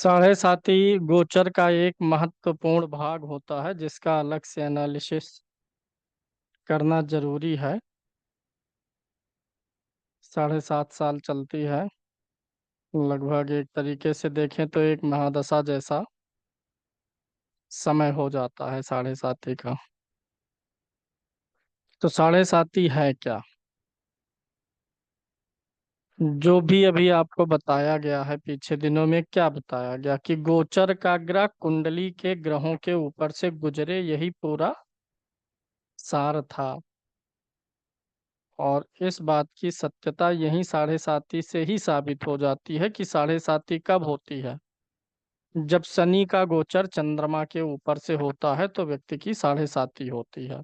साढ़े साती गोचर का एक महत्वपूर्ण भाग होता है जिसका अलग से एनालिसिस करना जरूरी है। 7.5 साल चलती है। लगभग एक तरीके से देखें तो एक महादशा जैसा समय हो जाता है साढ़े साती का। तो साढ़े साती है क्या? जो भी अभी आपको बताया गया है, पीछे दिनों में क्या बताया गया कि गोचर का ग्रह कुंडली के ग्रहों के ऊपर से गुजरे, यही पूरा सार था। और इस बात की सत्यता यही साढ़े साती से ही साबित हो जाती है कि साढ़े साती कब होती है। जब शनि का गोचर चंद्रमा के ऊपर से होता है तो व्यक्ति की साढ़े साती होती है।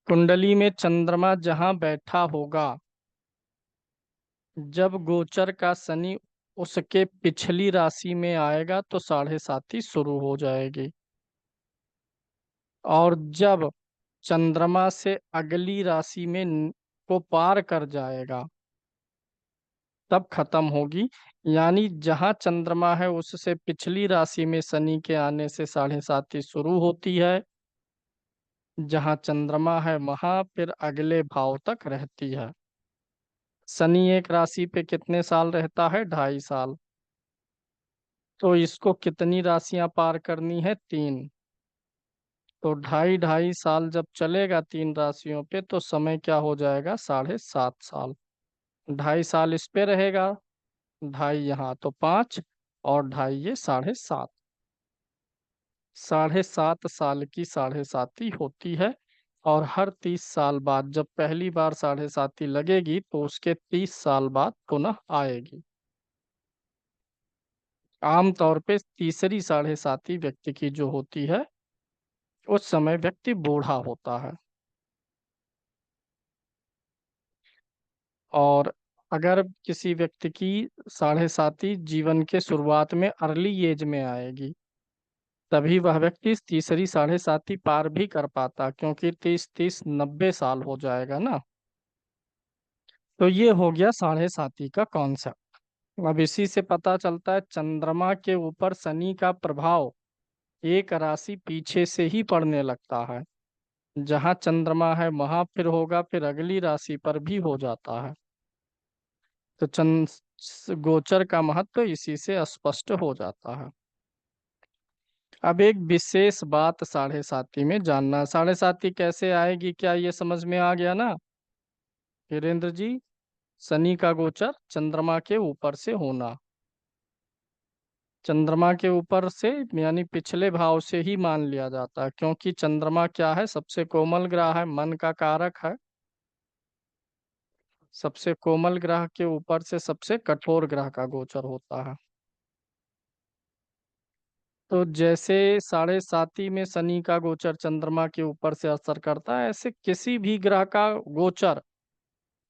कुंडली में चंद्रमा जहां बैठा होगा, जब गोचर का शनि उसके पिछली राशि में आएगा तो साढ़े साती शुरू हो जाएगी। और जब चंद्रमा से अगली राशि में को पार कर जाएगा तब खत्म होगी। यानी जहां चंद्रमा है उससे पिछली राशि में शनि के आने से साढ़े साती शुरू होती है। जहां चंद्रमा है वहां फिर अगले भाव तक रहती है। शनि एक राशि पे कितने साल रहता है? 2.5 साल। तो इसको कितनी राशियां पार करनी है? 3। तो 2.5 2.5 साल जब चलेगा 3 राशियों पे तो समय क्या हो जाएगा? 7.5 साल। 2.5 साल इस पे रहेगा, 2.5 यहाँ, तो 5 और 2.5 ये 7.5। 7.5 साल की साढ़े साती होती है। और हर 30 साल बाद जब पहली बार साढ़े साती लगेगी तो उसके 30 साल बाद पुनः आएगी। आमतौर पे तीसरी साढ़े साती व्यक्ति की जो होती है उस समय व्यक्ति बूढ़ा होता है। और अगर किसी व्यक्ति की साढ़े साती जीवन के शुरुआत में अर्ली एज में आएगी तभी वह व्यक्ति इस तीसरी साढ़े साती पार भी कर पाता, क्योंकि 30 30 90 साल हो जाएगा ना। तो ये हो गया साढ़े साती का कॉन्सेप्ट। अब इसी से पता चलता है चंद्रमा के ऊपर शनि का प्रभाव एक राशि पीछे से ही पड़ने लगता है। जहां चंद्रमा है वहां फिर होगा, फिर अगली राशि पर भी हो जाता है। तो गोचर का महत्व इसी से स्पष्ट हो जाता है। अब एक विशेष बात साढ़े साती में जानना, साढ़े साती कैसे आएगी, क्या ये समझ में आ गया ना वीरेंद्र जी? शनि का गोचर चंद्रमा के ऊपर से होना, चंद्रमा के ऊपर से यानी पिछले भाव से ही मान लिया जाता है, क्योंकि चंद्रमा क्या है? सबसे कोमल ग्रह है, मन का कारक है। सबसे कोमल ग्रह के ऊपर से सबसे कठोर ग्रह का गोचर होता है। तो जैसे साढ़े साती में शनि का गोचर चंद्रमा के ऊपर से असर करता है, ऐसे किसी भी ग्रह का गोचर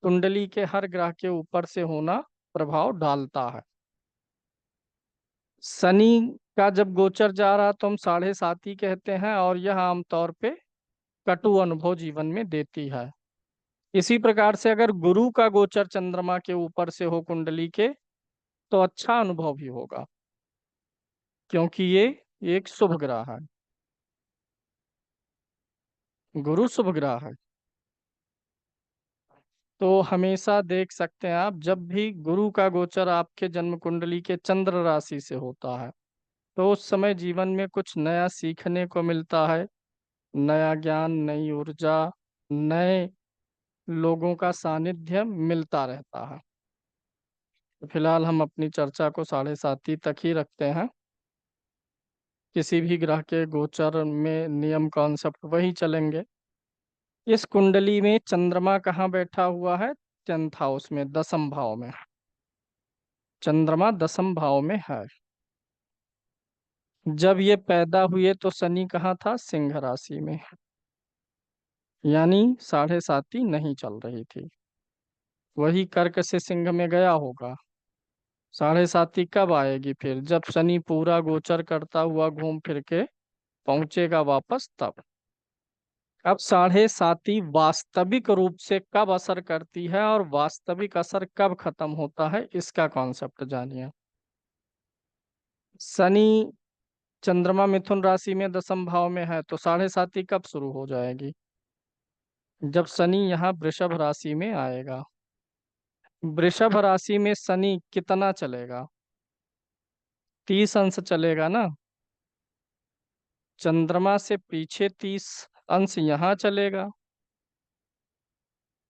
कुंडली के हर ग्रह के ऊपर से होना प्रभाव डालता है। शनि का जब गोचर जा रहा तो हम साढ़े साती कहते हैं, और यह आमतौर पे कटु अनुभव जीवन में देती है। इसी प्रकार से अगर गुरु का गोचर चंद्रमा के ऊपर से हो कुंडली के तो अच्छा अनुभव भी होगा, क्योंकि ये एक शुभ ग्रह है। गुरु शुभ ग्रह है। तो हमेशा देख सकते हैं आप, जब भी गुरु का गोचर आपके जन्म कुंडली के चंद्र राशि से होता है तो उस समय जीवन में कुछ नया सीखने को मिलता है। नया ज्ञान, नई ऊर्जा, नए लोगों का सानिध्य मिलता रहता है। तो फिलहाल हम अपनी चर्चा को साढ़े साती तक ही रखते हैं। किसी भी ग्रह के गोचर में नियम कॉन्सेप्ट वही चलेंगे। इस कुंडली में चंद्रमा कहाँ बैठा हुआ है? 10th हाउस में, 10th भाव में। चंद्रमा 10th भाव में है। जब ये पैदा हुए तो शनि कहाँ था? सिंह राशि में। यानी साढ़े साती नहीं चल रही थी, वही कर्क से सिंह में गया होगा। साढ़े साती कब आएगी? फिर जब शनि पूरा गोचर करता हुआ घूम फिर के पहुंचेगा वापस तब। अब साढ़े साती वास्तविक रूप से कब असर करती है और वास्तविक असर कब खत्म होता है, इसका कॉन्सेप्ट जानिए। शनि चंद्रमा मिथुन राशि में दसम भाव में है, तो साढ़े साती कब शुरू हो जाएगी? जब शनि यहाँ वृषभ राशि में आएगा। वृषभ राशि में शनि कितना चलेगा? 30 अंश चलेगा ना। चंद्रमा से पीछे 30 अंश यहाँ चलेगा।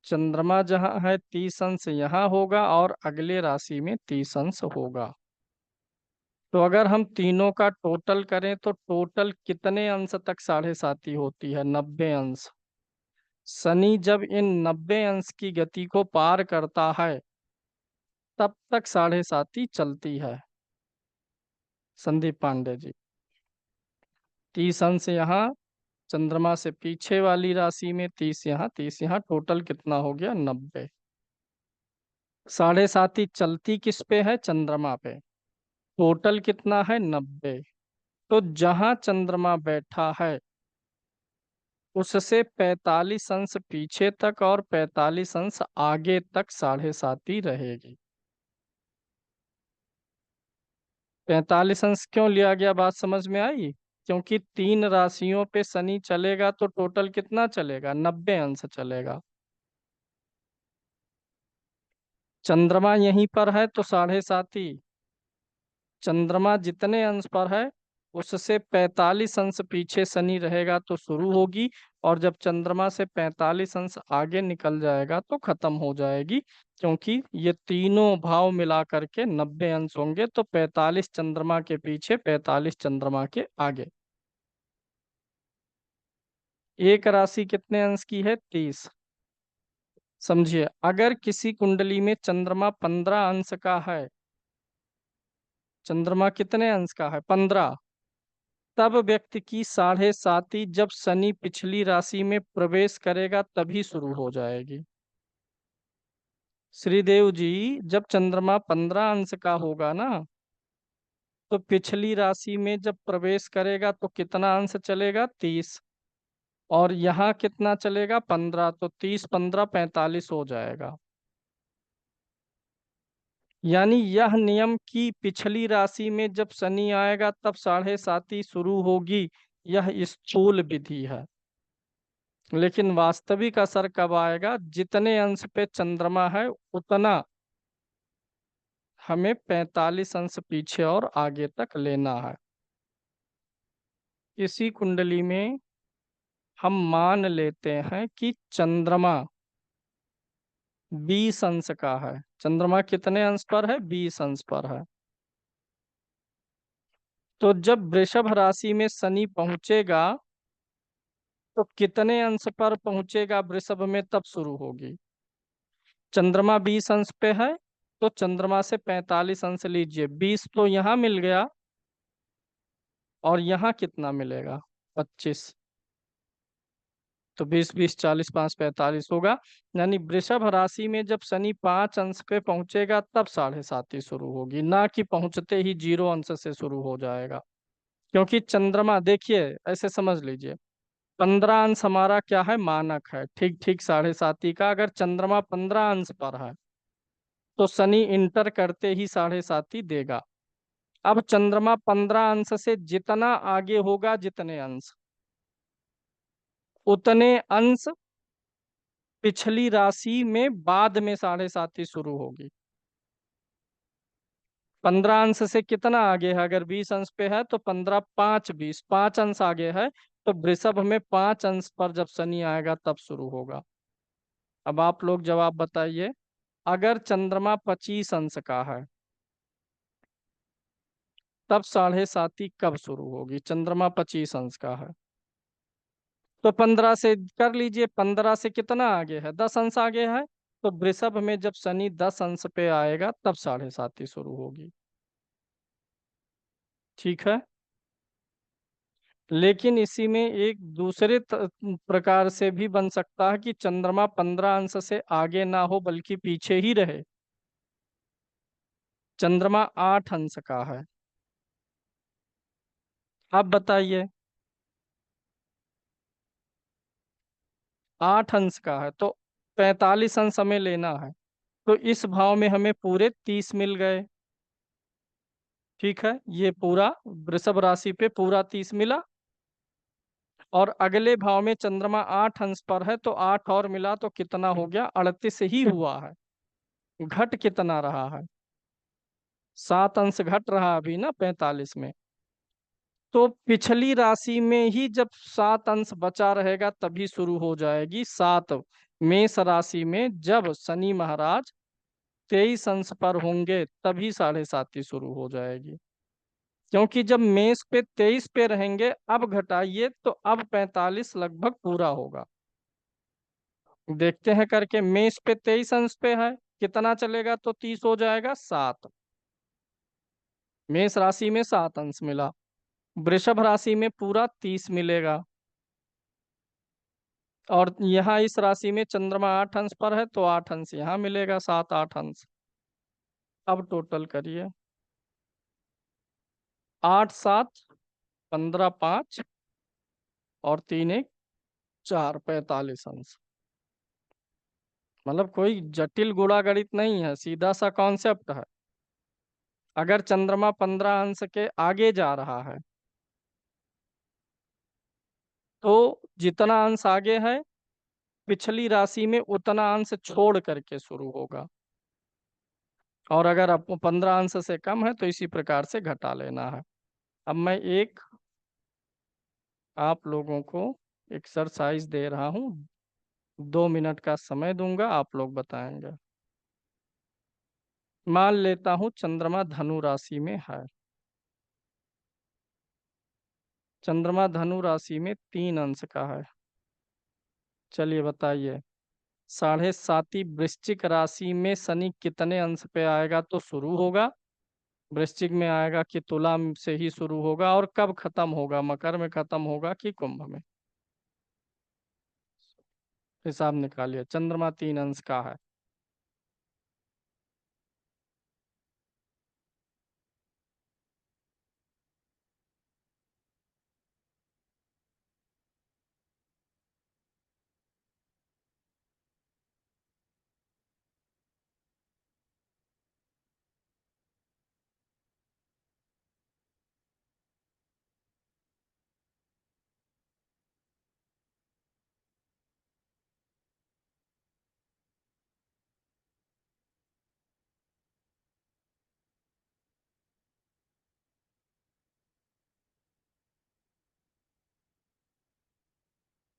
चंद्रमा जहाँ है 30 अंश यहाँ होगा, और अगले राशि में 30 अंश होगा। तो अगर हम तीनों का टोटल करें तो टोटल कितने अंश तक साढ़े साती होती है? 90 अंश। शनि जब इन 90 अंश की गति को पार करता है तब तक साढ़े साती चलती है। संदीप पांडे जी, 30 अंश यहाँ, चंद्रमा से पीछे वाली राशि में 30 यहाँ, 30 यहाँ, टोटल कितना हो गया? 90। साढ़े साती चलती किस पे है? चंद्रमा पे। टोटल कितना है? 90। तो जहां चंद्रमा बैठा है उससे 45 अंश पीछे तक और 45 अंश आगे तक साढ़े साती रहेगी। 45 अंश क्यों लिया गया, बात समझ में आई? क्योंकि 3 राशियों पे शनि चलेगा तो टोटल कितना चलेगा? 90 अंश चलेगा। चंद्रमा यहीं पर है तो साढ़े साती, चंद्रमा जितने अंश पर है उससे 45 अंश पीछे शनि रहेगा तो शुरू होगी, और जब चंद्रमा से 45 अंश आगे निकल जाएगा तो खत्म हो जाएगी। क्योंकि ये तीनों भाव मिला करके 90 अंश होंगे, तो 45 चंद्रमा के पीछे, 45 चंद्रमा के आगे। एक राशि कितने अंश की है? 30। समझिए, अगर किसी कुंडली में चंद्रमा 15 अंश का है, चंद्रमा कितने अंश का है? 15। तब व्यक्ति की साढ़े साती जब शनि पिछली राशि में प्रवेश करेगा तभी शुरू हो जाएगी। श्रीदेव जी, जब चंद्रमा 15 अंश का होगा ना, तो पिछली राशि में जब प्रवेश करेगा तो कितना अंश चलेगा? 30। और यहाँ कितना चलेगा? 15। तो 30 15 45 हो जाएगा। यानी यह नियम कि पिछली राशि में जब शनि आएगा तब साढ़े साती शुरू होगी, यह स्थूल विधि है। लेकिन वास्तविक असर कब आएगा? जितने अंश पे चंद्रमा है उतना हमें 45 अंश पीछे और आगे तक लेना है। इसी कुंडली में हम मान लेते हैं कि चंद्रमा 20 अंश का है। चंद्रमा कितने अंश पर है? 20 अंश पर है। तो जब वृषभ राशि में शनि पहुंचेगा तो कितने अंश पर पहुंचेगा वृषभ में, तब शुरू होगी। चंद्रमा 20 अंश पे है तो चंद्रमा से 45 अंश लीजिए, 20 तो यहाँ मिल गया, और यहाँ कितना मिलेगा? 25। तो 20 20 40 5 45 होगा। यानी वृषभ राशि में जब शनि 5 अंश पे पहुंचेगा तब साढ़े साती शुरू होगी, ना कि पहुंचते ही 0 अंश से शुरू हो जाएगा। क्योंकि चंद्रमा, देखिए ऐसे समझ लीजिए, 15 अंश हमारा क्या है? मानक है। ठीक ठीक साढ़े साती का अगर चंद्रमा 15 अंश पर है तो शनि इंटर करते ही साढ़े साती देगा। अब चंद्रमा 15 अंश से जितना आगे होगा, जितने अंश, उतने अंश पिछली राशि में बाद में साढ़े साती शुरू होगी। 15 अंश से कितना आगे है? अगर 20 अंश पे है तो 15 5 20, 5 अंश आगे है। तो वृषभ में 5 अंश पर जब शनि आएगा तब शुरू होगा। अब आप लोग जवाब बताइए, अगर चंद्रमा 25 अंश का है तब साढ़े साती कब शुरू होगी? चंद्रमा 25 अंश का है तो 15 से कर लीजिए, 15 से कितना आगे है? 10 अंश आगे है। तो वृषभ में जब शनि 10 अंश पे आएगा तब साढ़े साती शुरू होगी। ठीक है। लेकिन इसी में एक दूसरे प्रकार से भी बन सकता है कि चंद्रमा 15 अंश से आगे ना हो बल्कि पीछे ही रहे। चंद्रमा 8 अंश का है, आप बताइए। 8 अंश का है तो 45 अंश हमें लेना है। तो इस भाव में हमें पूरे 30 मिल गए। ठीक है, ये पूरा वृषभ राशि पे पूरा 30 मिला। और अगले भाव में चंद्रमा 8 अंश पर है, तो 8 और मिला तो कितना हो गया? 38 ही हुआ है। घट कितना रहा है? 7 अंश घट रहा अभी ना 45 में। तो पिछली राशि में ही जब 7 अंश बचा रहेगा तभी शुरू हो जाएगी सात। मेष राशि में जब शनि महाराज 23 अंश पर होंगे तभी साढ़े साती शुरू हो जाएगी। क्योंकि जब मेष पे 23 पे रहेंगे, अब घटाइए तो अब 45 लगभग पूरा होगा। देखते हैं करके, मेष पे 23 अंश पे है, कितना चलेगा तो 30 हो जाएगा 7। मेष राशि में 7 अंश मिला, वृषभ राशि में पूरा 30 मिलेगा। और यहाँ इस राशि में चंद्रमा 8 अंश पर है, तो 8 अंश यहाँ मिलेगा, 7 8 अंश। अब टोटल करिए, 8 7 15 5 और 3 1 4, 45 अंश। मतलब कोई जटिल गुणा गणित नहीं है, सीधा सा कॉन्सेप्ट है। अगर चंद्रमा 15 अंश के आगे जा रहा है तो जितना अंश आगे है पिछली राशि में उतना अंश छोड़ करके शुरू होगा। और अगर आपको 15 अंश से कम है तो इसी प्रकार से घटा लेना है। अब मैं एक आप लोगों को एक्सरसाइज दे रहा हूँ, 2 मिनट का समय दूंगा, आप लोग बताएंगे। मान लेता हूँ चंद्रमा धनु राशि में है। चंद्रमा धनु राशि में 3 अंश का है। चलिए बताइए, साढ़े साती वृश्चिक राशि में शनि कितने अंश पे आएगा तो शुरू होगा? वृश्चिक में आएगा कि तुला से ही शुरू होगा? और कब खत्म होगा, मकर में खत्म होगा कि कुंभ में? हिसाब निकालिए, चंद्रमा 3 अंश का है।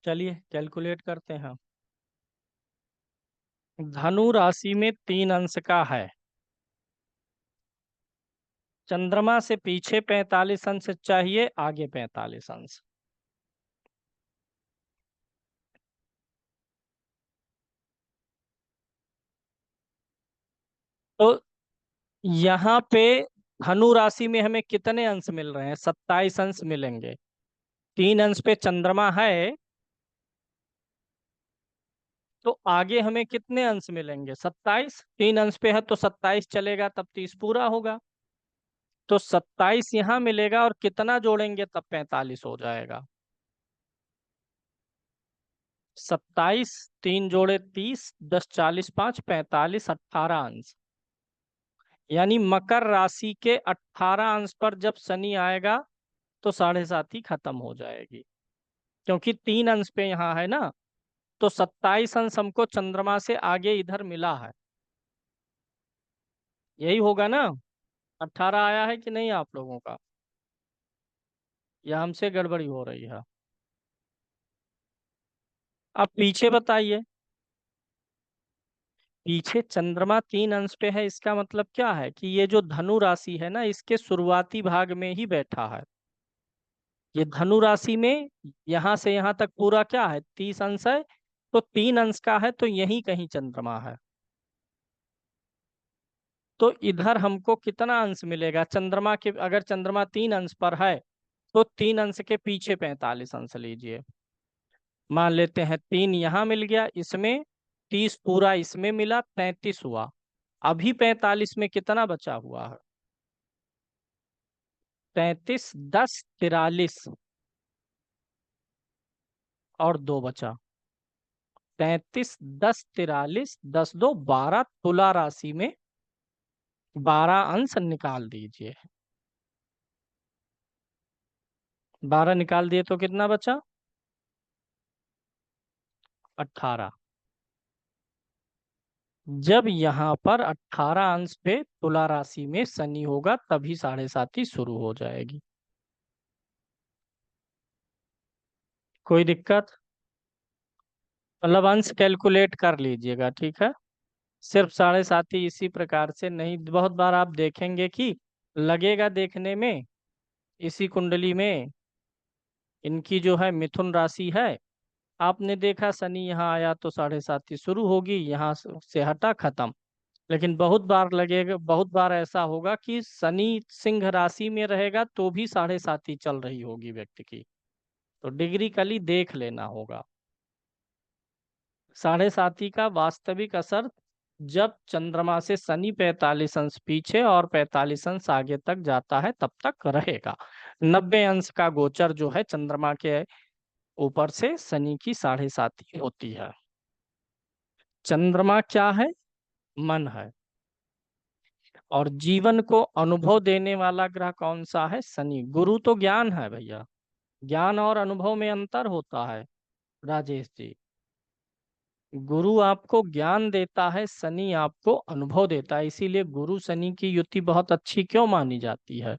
चलिए कैलकुलेट करते हैं। धनु राशि में 3 अंश का है, चंद्रमा से पीछे 45 अंश चाहिए, आगे 45 अंश। तो यहाँ पे धनु राशि में हमें कितने अंश मिल रहे हैं? 27 अंश मिलेंगे। 3 अंश पे चंद्रमा है, तो आगे हमें कितने अंश मिलेंगे? 27। 3 अंश पे है तो 27 चलेगा, तब 30 पूरा होगा। तो 27 यहाँ मिलेगा, और कितना जोड़ेंगे तब 45 हो जाएगा? 27, 3 जोड़े 30, 10 40 5 45, 18 अंश। यानी मकर राशि के 18 अंश पर जब शनि आएगा तो साढ़े सात ही खत्म हो जाएगी। क्योंकि 3 अंश पे यहाँ है ना, तो 27 अंश हमको चंद्रमा से आगे इधर मिला है। यही होगा ना? 18 आया है कि नहीं आप लोगों का, या हमसे गड़बड़ी हो रही है? अब पीछे बताइए। पीछे चंद्रमा 3 अंश पे है, इसका मतलब क्या है कि ये जो धनु राशि है ना, इसके शुरुआती भाग में ही बैठा है। ये धनु राशि में यहाँ से यहाँ तक पूरा क्या है? 30 अंश है। तो 3 अंश का है, तो यही कहीं चंद्रमा है। तो इधर हमको कितना अंश मिलेगा चंद्रमा के? अगर चंद्रमा 3 अंश पर है तो 3 अंश के पीछे 45 अंश लीजिए। मान लेते हैं 3 यहाँ मिल गया, इसमें 30 पूरा इसमें मिला, 33 हुआ। अभी 45 में कितना बचा हुआ है? 33 10 43, और 2 बचा। 33 10 43, 10 2 12, तुला राशि में 12 अंश निकाल दीजिए। 12 निकाल दिए तो कितना बचा? 18। जब यहाँ पर 18 अंश पे तुला राशि में शनि होगा तभी साढ़े साती शुरू हो जाएगी। कोई दिक्कत? मतलब अंश कैलकुलेट कर लीजिएगा, ठीक है। सिर्फ साढ़े साती इसी प्रकार से नहीं, बहुत बार आप देखेंगे कि लगेगा देखने में, इसी कुंडली में इनकी जो है मिथुन राशि है, आपने देखा शनि यहाँ आया तो साढ़े साती शुरू होगी, यहाँ से हटा खत्म। लेकिन बहुत बार लगेगा, बहुत बार ऐसा होगा कि शनि सिंह राशि में रहेगा तो भी साढ़े साती चल रही होगी व्यक्ति की। तो डिग्री कली देख लेना होगा। साढ़े साती का वास्तविक असर जब चंद्रमा से शनि 45 अंश पीछे और 45 अंश आगे तक जाता है तब तक रहेगा। 90 अंश का गोचर जो है चंद्रमा के ऊपर से शनि की साढ़े साती होती है। चंद्रमा क्या है? मन है। और जीवन को अनुभव देने वाला ग्रह कौन सा है? शनि। गुरु तो ज्ञान है भैया, ज्ञान और अनुभव में अंतर होता है राजेश जी। गुरु आपको ज्ञान देता है, शनि आपको अनुभव देता है। इसीलिए गुरु शनि की युति बहुत अच्छी क्यों मानी जाती है?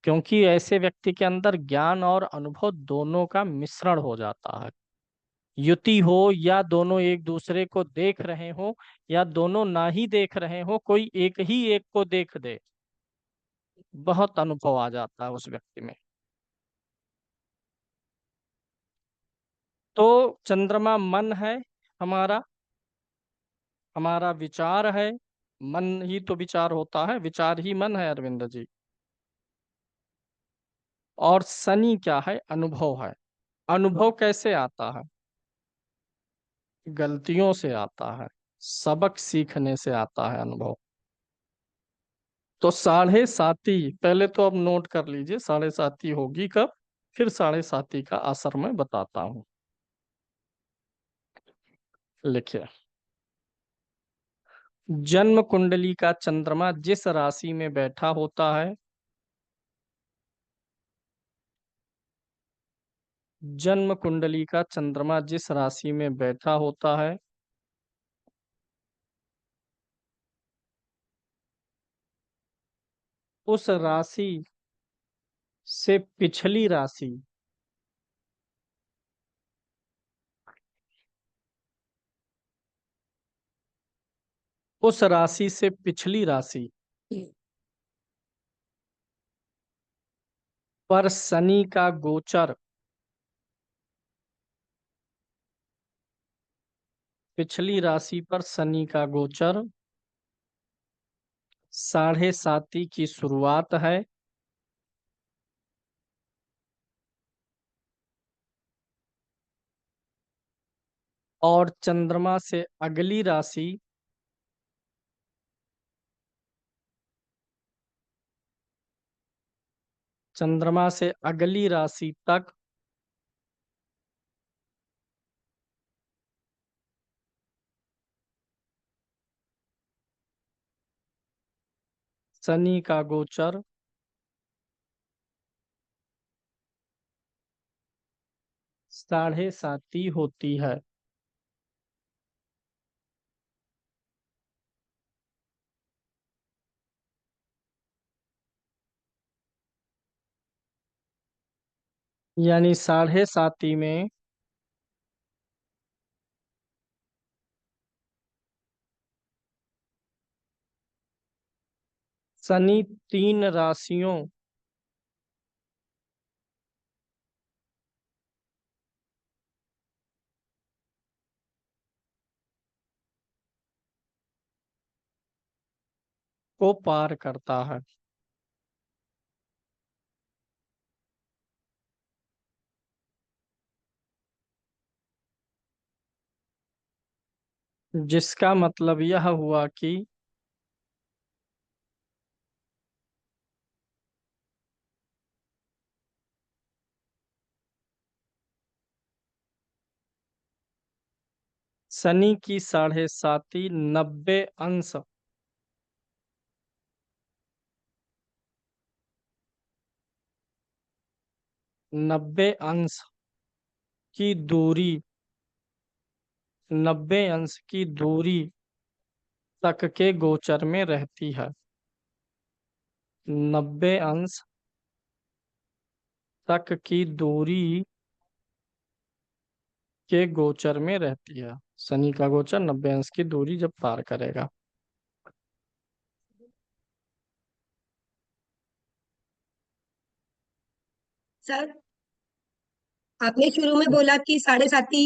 क्योंकि ऐसे व्यक्ति के अंदर ज्ञान और अनुभव दोनों का मिश्रण हो जाता है। युति हो या दोनों एक दूसरे को देख रहे हो या दोनों ना ही देख रहे हो, कोई एक ही एक को देख दे, बहुत अनुभव आ जाता है उस व्यक्ति में। तो चंद्रमा मन है हमारा, हमारा विचार है। मन ही तो विचार होता है, विचार ही मन है अरविंद जी। और शनि क्या है? अनुभव है। अनुभव कैसे आता है? गलतियों से आता है, सबक सीखने से आता है अनुभव। तो साढ़े साती पहले तो अब नोट कर लीजिए, साढ़े साती होगी कब, फिर साढ़े साती का असर मैं बताता हूँ। लिखिए, जन्म कुंडली का चंद्रमा जिस राशि में बैठा होता है, जन्म कुंडली का चंद्रमा जिस राशि में बैठा होता है, उस राशि से पिछली राशि, उस राशि से पिछली राशि पर शनि का गोचर, पिछली राशि पर शनि का गोचर साढ़े साती की शुरुआत है। और चंद्रमा से अगली राशि, चंद्रमा से अगली राशि तक शनि का गोचर साढ़े साती होती है। यानी साढ़े साती में शनि तीन राशियों को पार करता है, जिसका मतलब यह हुआ कि शनि की साढ़े साती 90 अंश 90 अंश की दूरी 90 अंश की दूरी तक के गोचर में रहती है। 90 अंश तक की दूरी के गोचर में रहती है। शनि का गोचर 90 अंश की दूरी जब पार करेगा। सर, आपने शुरू में बोला कि साढ़े साती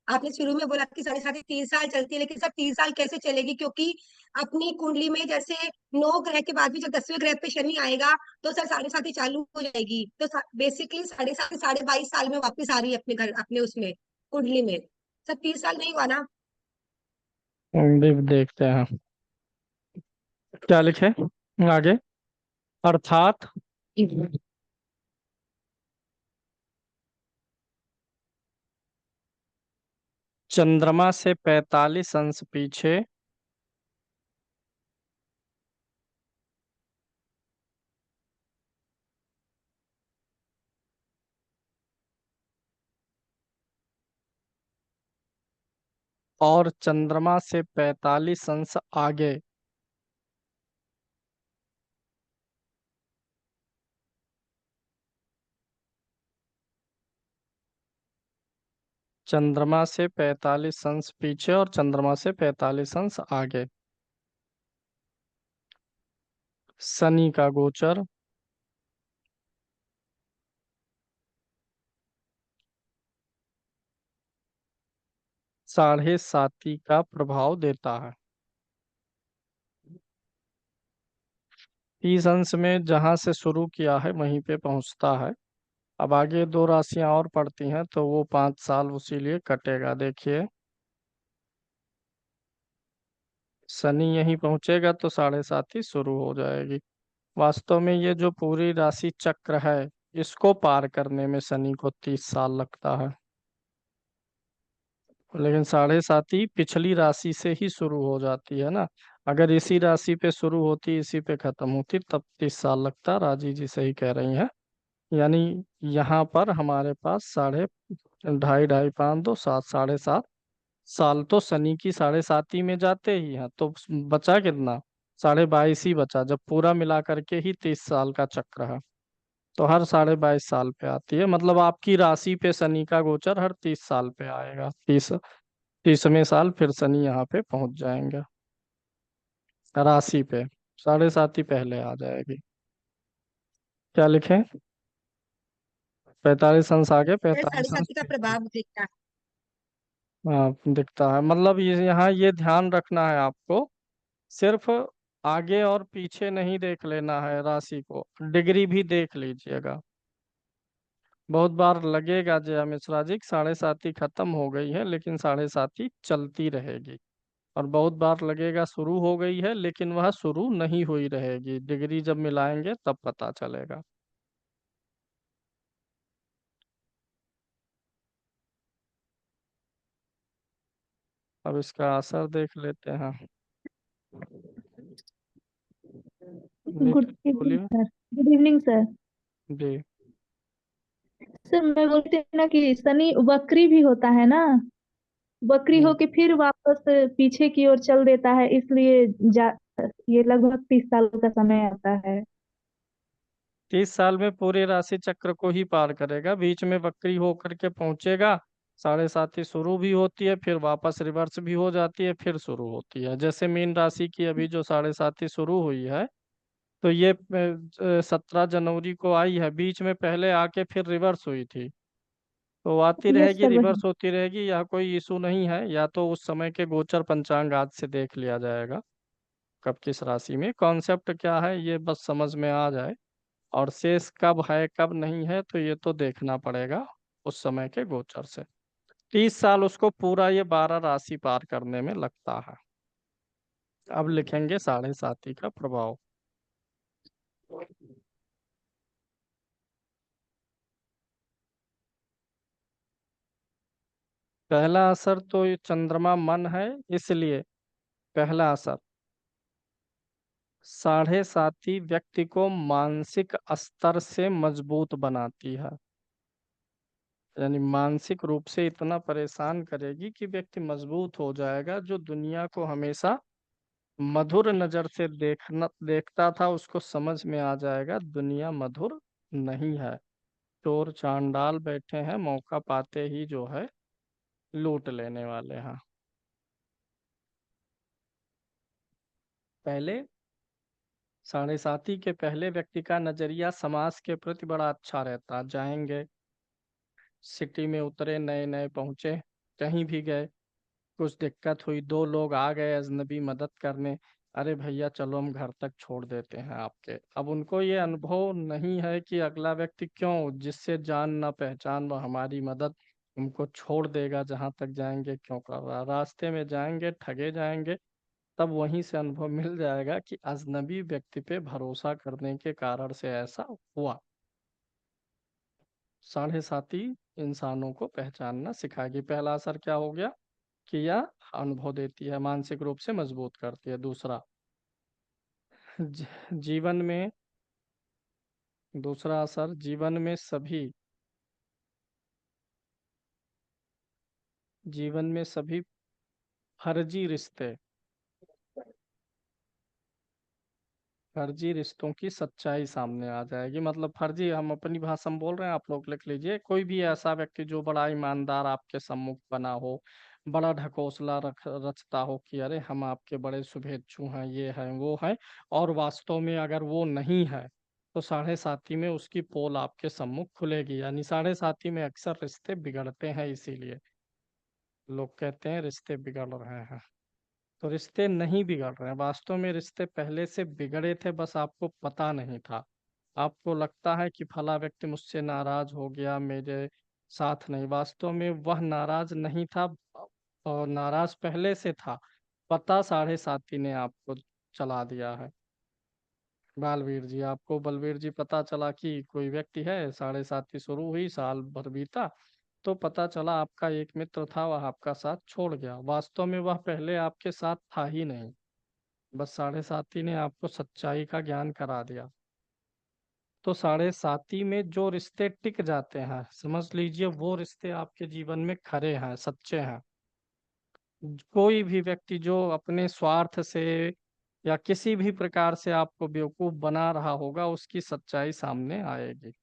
आपने शुरू में बोला कि साढ़े साती 30 साल चलती है, लेकिन सर 30 साल कैसे चलेगी? क्योंकि अपनी कुंडली में जैसे 9 ग्रह के बाद भी जब 10वें ग्रह पे शनि आएगा तो सर साढ़े साती चालू हो जाएगी। तो बेसिकली साढ़े साती 22.5 साल में वापस आ रही है अपने घर, अपने उसमें कुंडली में। सर 30 साल नहीं हुआ ना? भी देखते हैं क्या लिखे आगे। अर्थात चंद्रमा से 45 अंश पीछे और चंद्रमा से 45 अंश आगे चंद्रमा से 45 अंश पीछे और चंद्रमा से 45 अंश आगे शनि का गोचर साढ़े साती का प्रभाव देता है। 30 अंश में जहां से शुरू किया है वहीं पे पहुंचता है। अब आगे दो राशियां और पड़ती हैं तो वो 5 साल उसी लिए कटेगा। देखिए, शनि यहीं पहुंचेगा तो साढ़े साती शुरू हो जाएगी। वास्तव में ये जो पूरी राशि चक्र है, इसको पार करने में शनि को 30 साल लगता है। लेकिन साढ़े साती पिछली राशि से ही शुरू हो जाती है ना। अगर इसी राशि पे शुरू होती, इसी पे खत्म होती, तब 30 साल लगता। राजी जी सही कह रही हैं। यानी यहाँ पर हमारे पास साढ़े ढाई ढाई पाँच दो सात, साढ़े 7 साल तो शनि की साढ़े साती में जाते ही हैं। तो बचा कितना? 22.5 ही बचा, जब पूरा मिला करके ही 30 साल का चक्र है। तो हर 22.5 साल पे आती है। मतलब आपकी राशि पे शनि का गोचर हर 30 साल पे आएगा। 30वें साल फिर शनि यहाँ पे पहुंच जाएंगे राशि पे। साढ़े सात ही पहले आ जाएगी। क्या लिखें? 45 अंश आगे, सर साढ़े 45 अंश साती का पीछे। प्रभाव दिखता है। हाँ दिखता है। मतलब ये यहाँ ये ध्यान रखना है आपको। सिर्फ आगे और पीछे नहीं देख लेना है राशि को, डिग्री भी देख लीजिएगा। बहुत बार लगेगा जया मिश्रा जी कि साढ़े साती खत्म हो गई है, लेकिन साढ़े साती चलती रहेगी। और बहुत बार लगेगा शुरू हो गई है, लेकिन वह शुरू नहीं हुई रहेगी। डिग्री जब मिलाएंगे तब पता चलेगा। अब इसका असर देख लेते हैं। गुड नीति इवनिंग बोलिए। सर। Good evening sir. जी। सर मैं बोलती हूँ ना कि शनि वक्री भी होता है ना, वक्री हम्म। होके फिर वापस पीछे की ओर चल देता है, इसलिए ये लगभग 30 साल का समय आता है। 30 साल में पूरे राशि चक्र को ही पार करेगा। बीच में वक्री होकर के पहुंचेगा। साढ़े साती शुरू भी होती है, फिर वापस रिवर्स भी हो जाती है, फिर शुरू होती है। जैसे मीन राशि की अभी जो साढ़े साती शुरू हुई है, तो ये 17 जनवरी को आई है। बीच में पहले आके फिर रिवर्स हुई थी। तो आती यस रहेगी, सर, वही। रिवर्स होती रहेगी। यह कोई इशू नहीं है। या तो उस समय के गोचर पंचांग आज से देख लिया जाएगा, कब किस राशि में। कॉन्सेप्ट क्या है ये बस समझ में आ जाए। और शेष कब है कब नहीं है तो ये तो देखना पड़ेगा उस समय के गोचर से। 30 साल उसको पूरा ये 12 राशि पार करने में लगता है। अब लिखेंगे साढ़े साती का प्रभाव। पहला असर तो ये चंद्रमा मन है, इसलिए पहला असर साढ़े साती व्यक्ति को मानसिक स्तर से मजबूत बनाती है, यानी मानसिक रूप से इतना परेशान करेगी कि व्यक्ति मजबूत हो जाएगा। जो दुनिया को हमेशा मधुर नजर से देखता था, उसको समझ में आ जाएगा दुनिया मधुर नहीं है। चोर चांडाल बैठे हैं, मौका पाते ही जो है लूट लेने वाले हैं। पहले साढ़े साती के पहले व्यक्ति का नजरिया समाज के प्रति बड़ा अच्छा रहता। जाएंगे, सिटी में उतरे, नए नए पहुंचे, कहीं भी गए, कुछ दिक्कत हुई, दो लोग आ गए अजनबी मदद करने, अरे भैया चलो हम घर तक छोड़ देते हैं आपके। अब उनको ये अनुभव नहीं है कि अगला व्यक्ति क्यों, जिससे जान ना पहचान वो हमारी मदद उनको छोड़ देगा, जहां तक जाएंगे क्यों कर रहा। रास्ते में जाएंगे, ठगे जाएंगे, तब वहीं से अनुभव मिल जाएगा कि अजनबी व्यक्ति पे भरोसा करने के कारण से ऐसा हुआ। साढ़े साती इंसानों को पहचानना सिखाएगी। पहला असर क्या हो गया कि यह अनुभव देती है, मानसिक रूप से मजबूत करती है। दूसरा, जीवन में, दूसरा असर, जीवन में सभी फर्जी रिश्ते, फर्जी रिश्तों की सच्चाई सामने आ जाएगी। मतलब फर्जी, हम अपनी भाषा में बोल रहे हैं, आप लोग लिख लीजिए। कोई भी ऐसा व्यक्ति जो बड़ा ईमानदार आपके सम्मुख बना हो, बड़ा ढकोसला रचता हो कि अरे हम आपके बड़े शुभेच्छु हैं, ये हैं वो हैं, और वास्तव में अगर वो नहीं है, तो साढ़े साती में उसकी पोल आपके सम्मुख खुलेगी। यानी साढ़े साती में अक्सर रिश्ते बिगड़ते हैं, इसीलिए लोग कहते हैं रिश्ते बिगड़ रहे हैं। तो रिश्ते नहीं बिगड़ रहे हैं, वास्तव में रिश्ते पहले से बिगड़े थे, बस आपको पता नहीं था। आपको लगता है कि फला व्यक्ति मुझसे नाराज हो गया, मेरे साथ नहीं, वास्तव में वह नाराज नहीं था, और नाराज पहले से था, पता साढ़े साती ने आपको चला दिया है। बालवीर जी, आपको बलवीर जी पता चला कि कोई व्यक्ति है, साढ़े साती शुरू हुई, साल भर बीता, तो पता चला आपका एक मित्र था, वह आपका साथ छोड़ गया। वास्तव में वह पहले आपके साथ था ही नहीं, बस साढ़े साती ने आपको सच्चाई का ज्ञान करा दिया। तो साढ़े साती में जो रिश्ते टिक जाते हैं, समझ लीजिए वो रिश्ते आपके जीवन में खरे हैं, सच्चे हैं। कोई भी व्यक्ति जो अपने स्वार्थ से या किसी भी प्रकार से आपको बेवकूफ बना रहा होगा, उसकी सच्चाई सामने आएगी।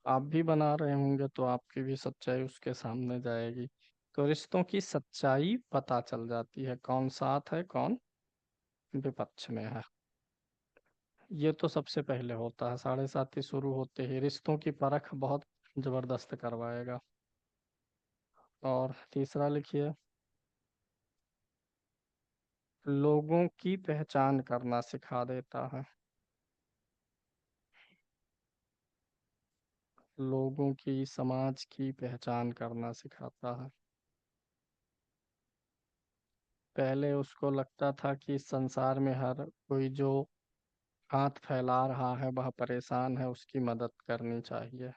आप भी बना रहे होंगे तो आपकी भी सच्चाई उसके सामने जाएगी। तो रिश्तों की सच्चाई पता चल जाती है, कौन साथ है कौन विपक्ष में है। ये तो सबसे पहले होता है, साढ़े साती शुरू होते ही रिश्तों की परख बहुत जबरदस्त करवाएगा। और तीसरा लिखिए, लोगों की पहचान करना सिखा देता है। लोगों की, समाज की पहचान करना सिखाता है। पहले उसको लगता था कि इस संसार में हर कोई जो हाथ फैला रहा है वह परेशान है, उसकी मदद करनी चाहिए।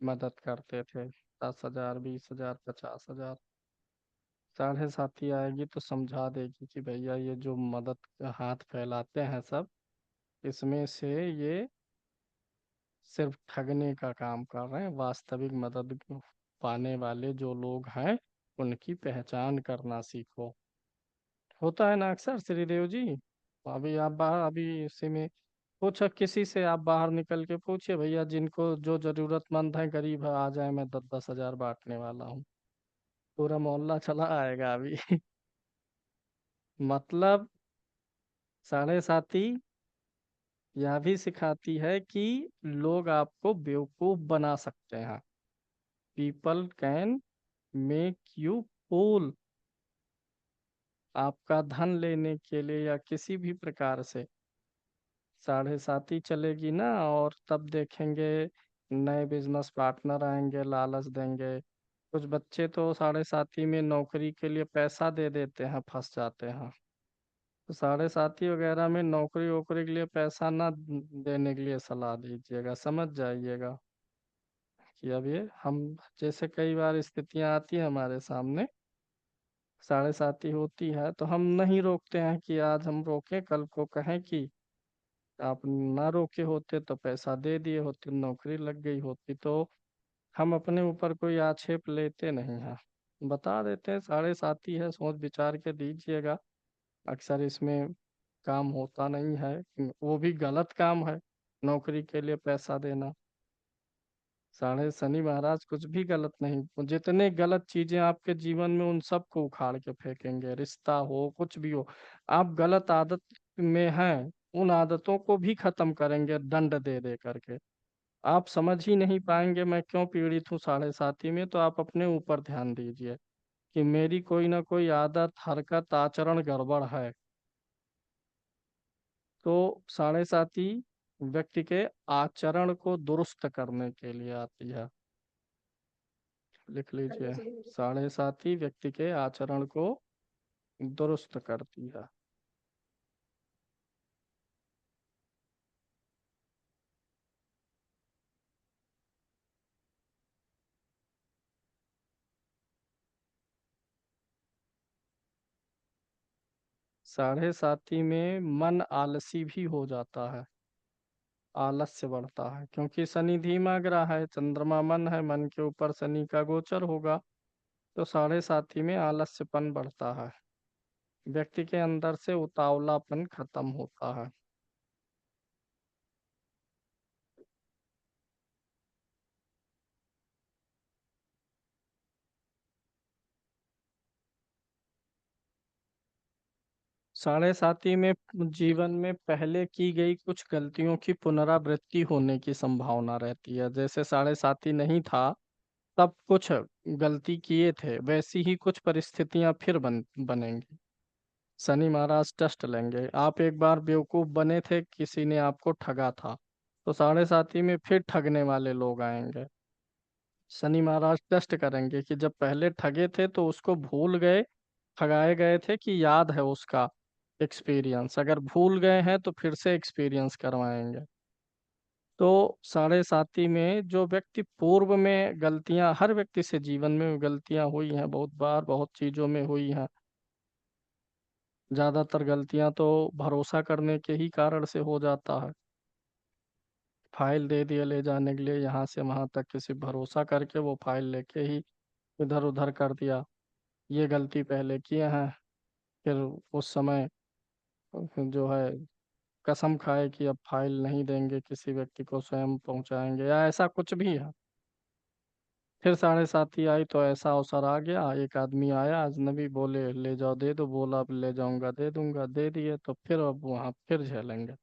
मदद करते थे, 10,000, 20,000, 50,000। साढ़े साथी आएगी तो समझा देगी कि भैया ये जो मदद का हाथ फैलाते हैं सब, इसमें से ये सिर्फ ठगने का काम कर रहे हैं। वास्तविक मदद पाने वाले जो लोग हैं, उनकी पहचान करना सीखो। होता है ना अक्सर श्रीदेव जी। अभी आप बाहर, अभी इसी में पूछो किसी से, आप बाहर निकल के पूछिए, भैया जिनको जो जरूरतमंद है, गरीब है, आ जाए, मैं 10-10 हजार बांटने वाला हूँ, पूरा मोहल्ला चला आएगा अभी। मतलब साढ़े साती यह भी सिखाती है कि लोग आपको बेवकूफ बना सकते हैं। People can make you fool. आपका धन लेने के लिए या किसी भी प्रकार से साढ़े साती चलेगी ना, और तब देखेंगे नए बिजनेस पार्टनर आएंगे, लालच देंगे। कुछ बच्चे तो साढ़े साती में नौकरी के लिए पैसा दे देते हैं, फंस जाते हैं। तो साढ़े साती वगैरह में नौकरी वोकरी के लिए पैसा ना देने के लिए सलाह दीजिएगा, समझ जाइएगा कि अब ये हम, जैसे कई बार स्थितियां आती हैं हमारे सामने, साढ़े साती होती है तो हम नहीं रोकते हैं कि आज हम रोके, कल को कहें कि आप ना रोके होते तो पैसा दे दिए होते, नौकरी लग गई होती। तो हम अपने ऊपर कोई आक्षेप लेते नहीं हैं, बता देते हैं साढ़े साती है, सोच विचार के दीजिएगा। अक्सर इसमें काम होता नहीं है, वो भी गलत काम है, नौकरी के लिए पैसा देना। साढ़े शनि महाराज कुछ भी गलत नहीं, जितने गलत चीजें आपके जीवन में उन सबको उखाड़ के फेंकेंगे, रिश्ता हो कुछ भी हो। आप गलत आदत में हैं, उन आदतों को भी खत्म करेंगे दंड दे दे करके। आप समझ ही नहीं पाएंगे मैं क्यों पीड़ित हूँ साढ़े साथी में। तो आप अपने ऊपर ध्यान दीजिए कि मेरी कोई ना कोई आदत, हरकत, आचरण गड़बड़ है। तो साढ़े साती व्यक्ति के आचरण को दुरुस्त करने के लिए आती है। लिख लीजिए, साढ़े साती व्यक्ति के आचरण को दुरुस्त करती है। साढ़े साती में मन आलसी भी हो जाता है, आलस्य बढ़ता है, क्योंकि शनि धीमा ग्रह है, चंद्रमा मन है, मन के ऊपर शनि का गोचर होगा। तो साढ़े साती में आलस्यपन बढ़ता है, व्यक्ति के अंदर से उतावलापन खत्म होता है। साढ़े साती में जीवन में पहले की गई कुछ गलतियों की पुनरावृत्ति होने की संभावना रहती है। जैसे साढ़े साती नहीं था तब कुछ गलती किए थे, वैसी ही कुछ परिस्थितियां फिर बनेंगी। शनि महाराज कष्ट लेंगे। आप एक बार बेवकूफ बने थे, किसी ने आपको ठगा था, तो साढ़े साती में फिर ठगने वाले लोग आएंगे। शनि महाराज कष्ट करेंगे कि जब पहले ठगे थे तो उसको भूल गए, ठगाए गए थे कि याद है उसका एक्सपीरियंस, अगर भूल गए हैं तो फिर से एक्सपीरियंस करवाएंगे। तो साढ़े साती में जो व्यक्ति पूर्व में गलतियां, हर व्यक्ति से जीवन में गलतियां हुई हैं, बहुत बार बहुत चीजों में हुई हैं। ज्यादातर गलतियां तो भरोसा करने के ही कारण से हो जाता है। फाइल दे दिए ले जाने के लिए, यहाँ से वहां तक, किसी भरोसा करके वो फाइल लेके ही इधर उधर कर दिया। ये गलती पहले किए हैं, फिर उस समय जो है कसम खाए कि अब फाइल नहीं देंगे किसी व्यक्ति को, स्वयं पहुंचाएंगे, या ऐसा कुछ भी है। फिर साढ़े साती आई तो ऐसा अवसर आ गया, एक आदमी आया अजनबी, बोले ले जाओ दे दो, बोला अब ले जाऊंगा दे दूंगा, दे दिए, तो फिर अब वहां फिर झेलेंगे।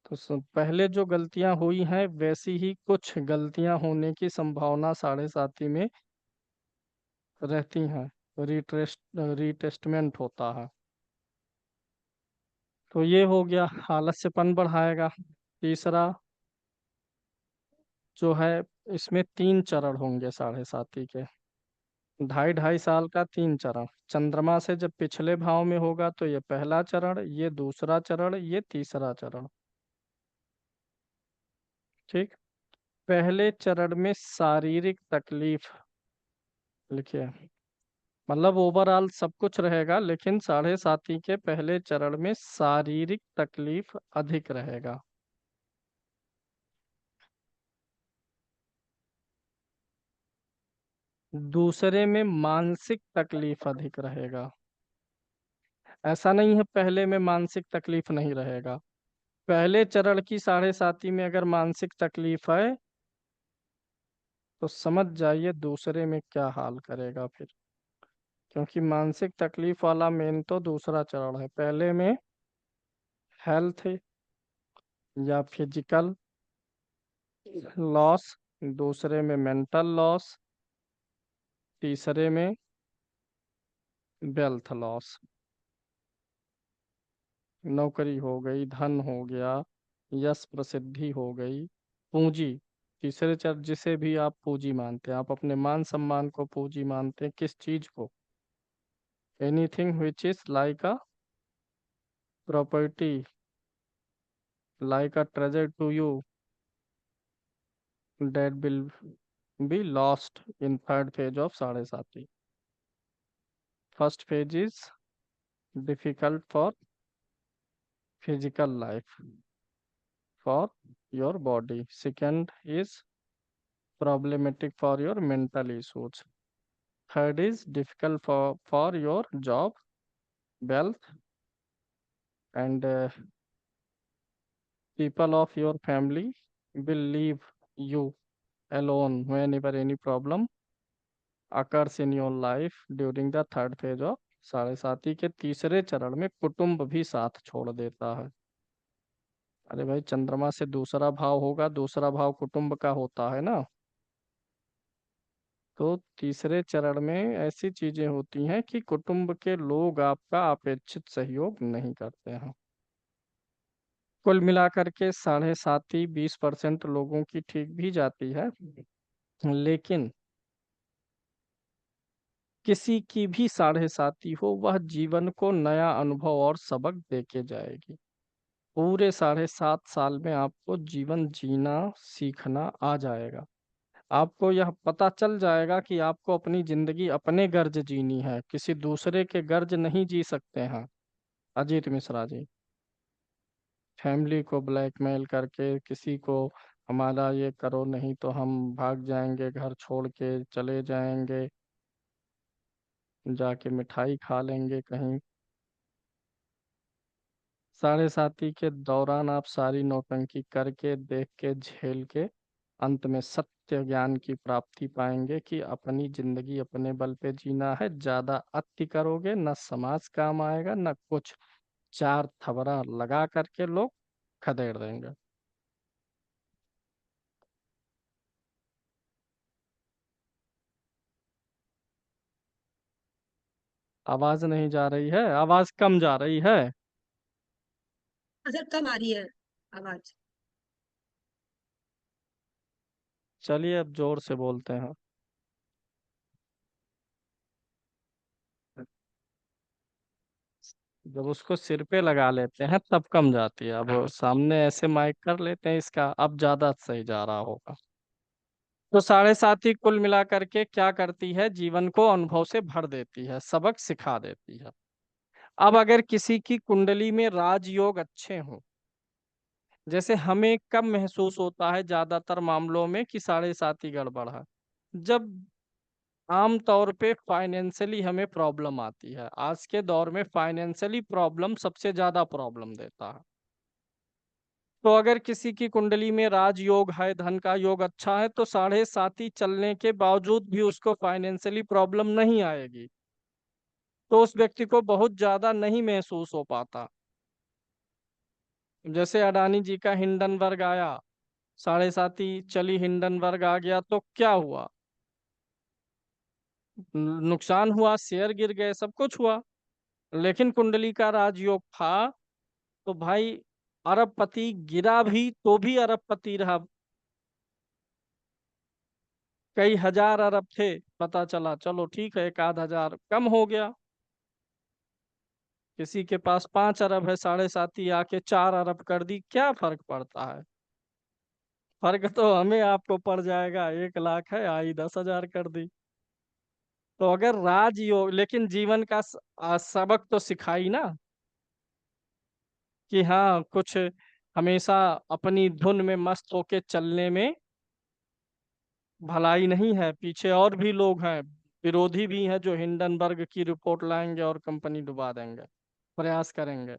तो पहले जो गलतियां हुई हैं वैसी ही कुछ गलतियां होने की संभावना साढ़े साती में रहती हैं। रीटेस्टमेंट होता है। तो ये हो गया, आलस्यपन बढ़ाएगा। तीसरा जो है, इसमें 3 चरण होंगे साढ़े साती के, 2.5 2.5 साल का 3 चरण। चंद्रमा से जब पिछले भाव में होगा तो ये पहला चरण, ये दूसरा चरण, ये तीसरा चरण। ठीक। पहले चरण में शारीरिक तकलीफ, लिखिए, मतलब ओवरऑल सब कुछ रहेगा, लेकिन साढ़े साती के पहले चरण में शारीरिक तकलीफ अधिक रहेगा। दूसरे में मानसिक तकलीफ अधिक रहेगा। ऐसा नहीं है पहले में मानसिक तकलीफ नहीं रहेगा। पहले चरण की साढ़े साती में अगर मानसिक तकलीफ है तो समझ जाइए दूसरे में क्या हाल करेगा फिर। क्योंकि मानसिक तकलीफ वाला मेन तो दूसरा चरण है। पहले में हेल्थ या फिजिकल लॉस, दूसरे में मेंटल लॉस, तीसरे में वेल्थ लॉस, नौकरी हो गई, धन हो गया, यश प्रसिद्धि हो गई, पूंजी। तीसरे चरण जिसे भी आप पूंजी मानते हैं, आप अपने मान सम्मान को पूंजी मानते हैं, किस चीज को? Anything which is like a property, like a treasure to you, that will be lost in third phase of साढ़े साती। First phase is difficult for physical life, for your body. Second is problematic for your mental issues. Third is difficult for your job, wealth, and people of your family will leave you alone whenever any problem occurs in your life during the third phase of साढ़े साथी के तीसरे चरण में कुटुंब भी साथ छोड़ देता है. अरे भाई, चंद्रमा से दूसरा भाव होगा, दूसरा भाव कुटुंब का होता है ना. तो तीसरे चरण में ऐसी चीजें होती हैं कि कुटुंब के लोग आपका अपेक्षित सहयोग नहीं करते हैं. कुल मिलाकर के साढ़े साती 20% लोगों की ठीक भी जाती है, लेकिन किसी की भी साढ़े साती हो, वह जीवन को नया अनुभव और सबक देके जाएगी. पूरे 7.5 साल में आपको जीवन जीना सीखना आ जाएगा. आपको यह पता चल जाएगा कि आपको अपनी जिंदगी अपने गर्ज जीनी है, किसी दूसरे के गर्ज नहीं जी सकते हैं. अजीत मिश्रा जी, फैमिली को ब्लैकमेल करके किसी को हमारा ये करो नहीं तो हम भाग जाएंगे, घर छोड़ के चले जाएंगे, जाके मिठाई खा लेंगे कहीं. साढ़े साथी के दौरान आप सारी नौटंकी करके, देख के, झेल के अंत में सत्य ज्ञान की प्राप्ति पाएंगे कि अपनी जिंदगी अपने बल पे जीना है. ज्यादा अति करोगे न समाज काम आएगा न कुछ. चार थबरा लगा करके लोग खदेड़ देंगे. आवाज नहीं जा रही है, आवाज कम जा रही है. सर कम आ रही है आवाज. चलिए अब जोर से बोलते हैं. जब उसको सिर पे लगा लेते हैं तब कम जाती है. अब सामने ऐसे माइक कर लेते हैं इसका, अब ज्यादा सही जा रहा होगा. तो साढ़े साथी कुल मिला करके क्या करती है, जीवन को अनुभव से भर देती है, सबक सिखा देती है. अब अगर किसी की कुंडली में राजयोग अच्छे हों, जैसे हमें कब महसूस होता है ज्यादातर मामलों में कि साढ़े साथी गड़बड़ है, जब आम तौर पे फाइनेंशियली हमें प्रॉब्लम आती है. आज के दौर में फाइनेंशियली प्रॉब्लम सबसे ज्यादा प्रॉब्लम देता है. तो अगर किसी की कुंडली में राजयोग है, धन का योग अच्छा है, तो साढ़े साथी चलने के बावजूद भी उसको फाइनेंशियली प्रॉब्लम नहीं आएगी. तो उस व्यक्ति को बहुत ज्यादा नहीं महसूस हो पाता. जैसे अडानी जी का हिंडनबर्ग आया, साढ़े साथी चली, हिंडनबर्ग आ गया तो क्या हुआ, नुकसान हुआ, शेयर गिर गए, सब कुछ हुआ. लेकिन कुंडली का राजयोग था तो भाई अरबपति गिरा भी तो भी अरबपति रहा. कई हजार अरब थे, पता चला चलो ठीक है 1,000 कम हो गया. किसी के पास 5 अरब है, साढ़े साथी आके 4 अरब कर दी, क्या फर्क पड़ता है. फर्क तो हमें आपको पड़ जाएगा, 1 लाख है आई 10,000 कर दी. तो अगर राजयोग, लेकिन जीवन का सबक तो सिखाई ना, कि हाँ कुछ हमेशा अपनी धुन में मस्त होके चलने में भलाई नहीं है. पीछे और भी लोग हैं, विरोधी भी हैं, जो हिंडनबर्ग की रिपोर्ट लाएंगे और कंपनी डुबा देंगे, प्रयास करेंगे.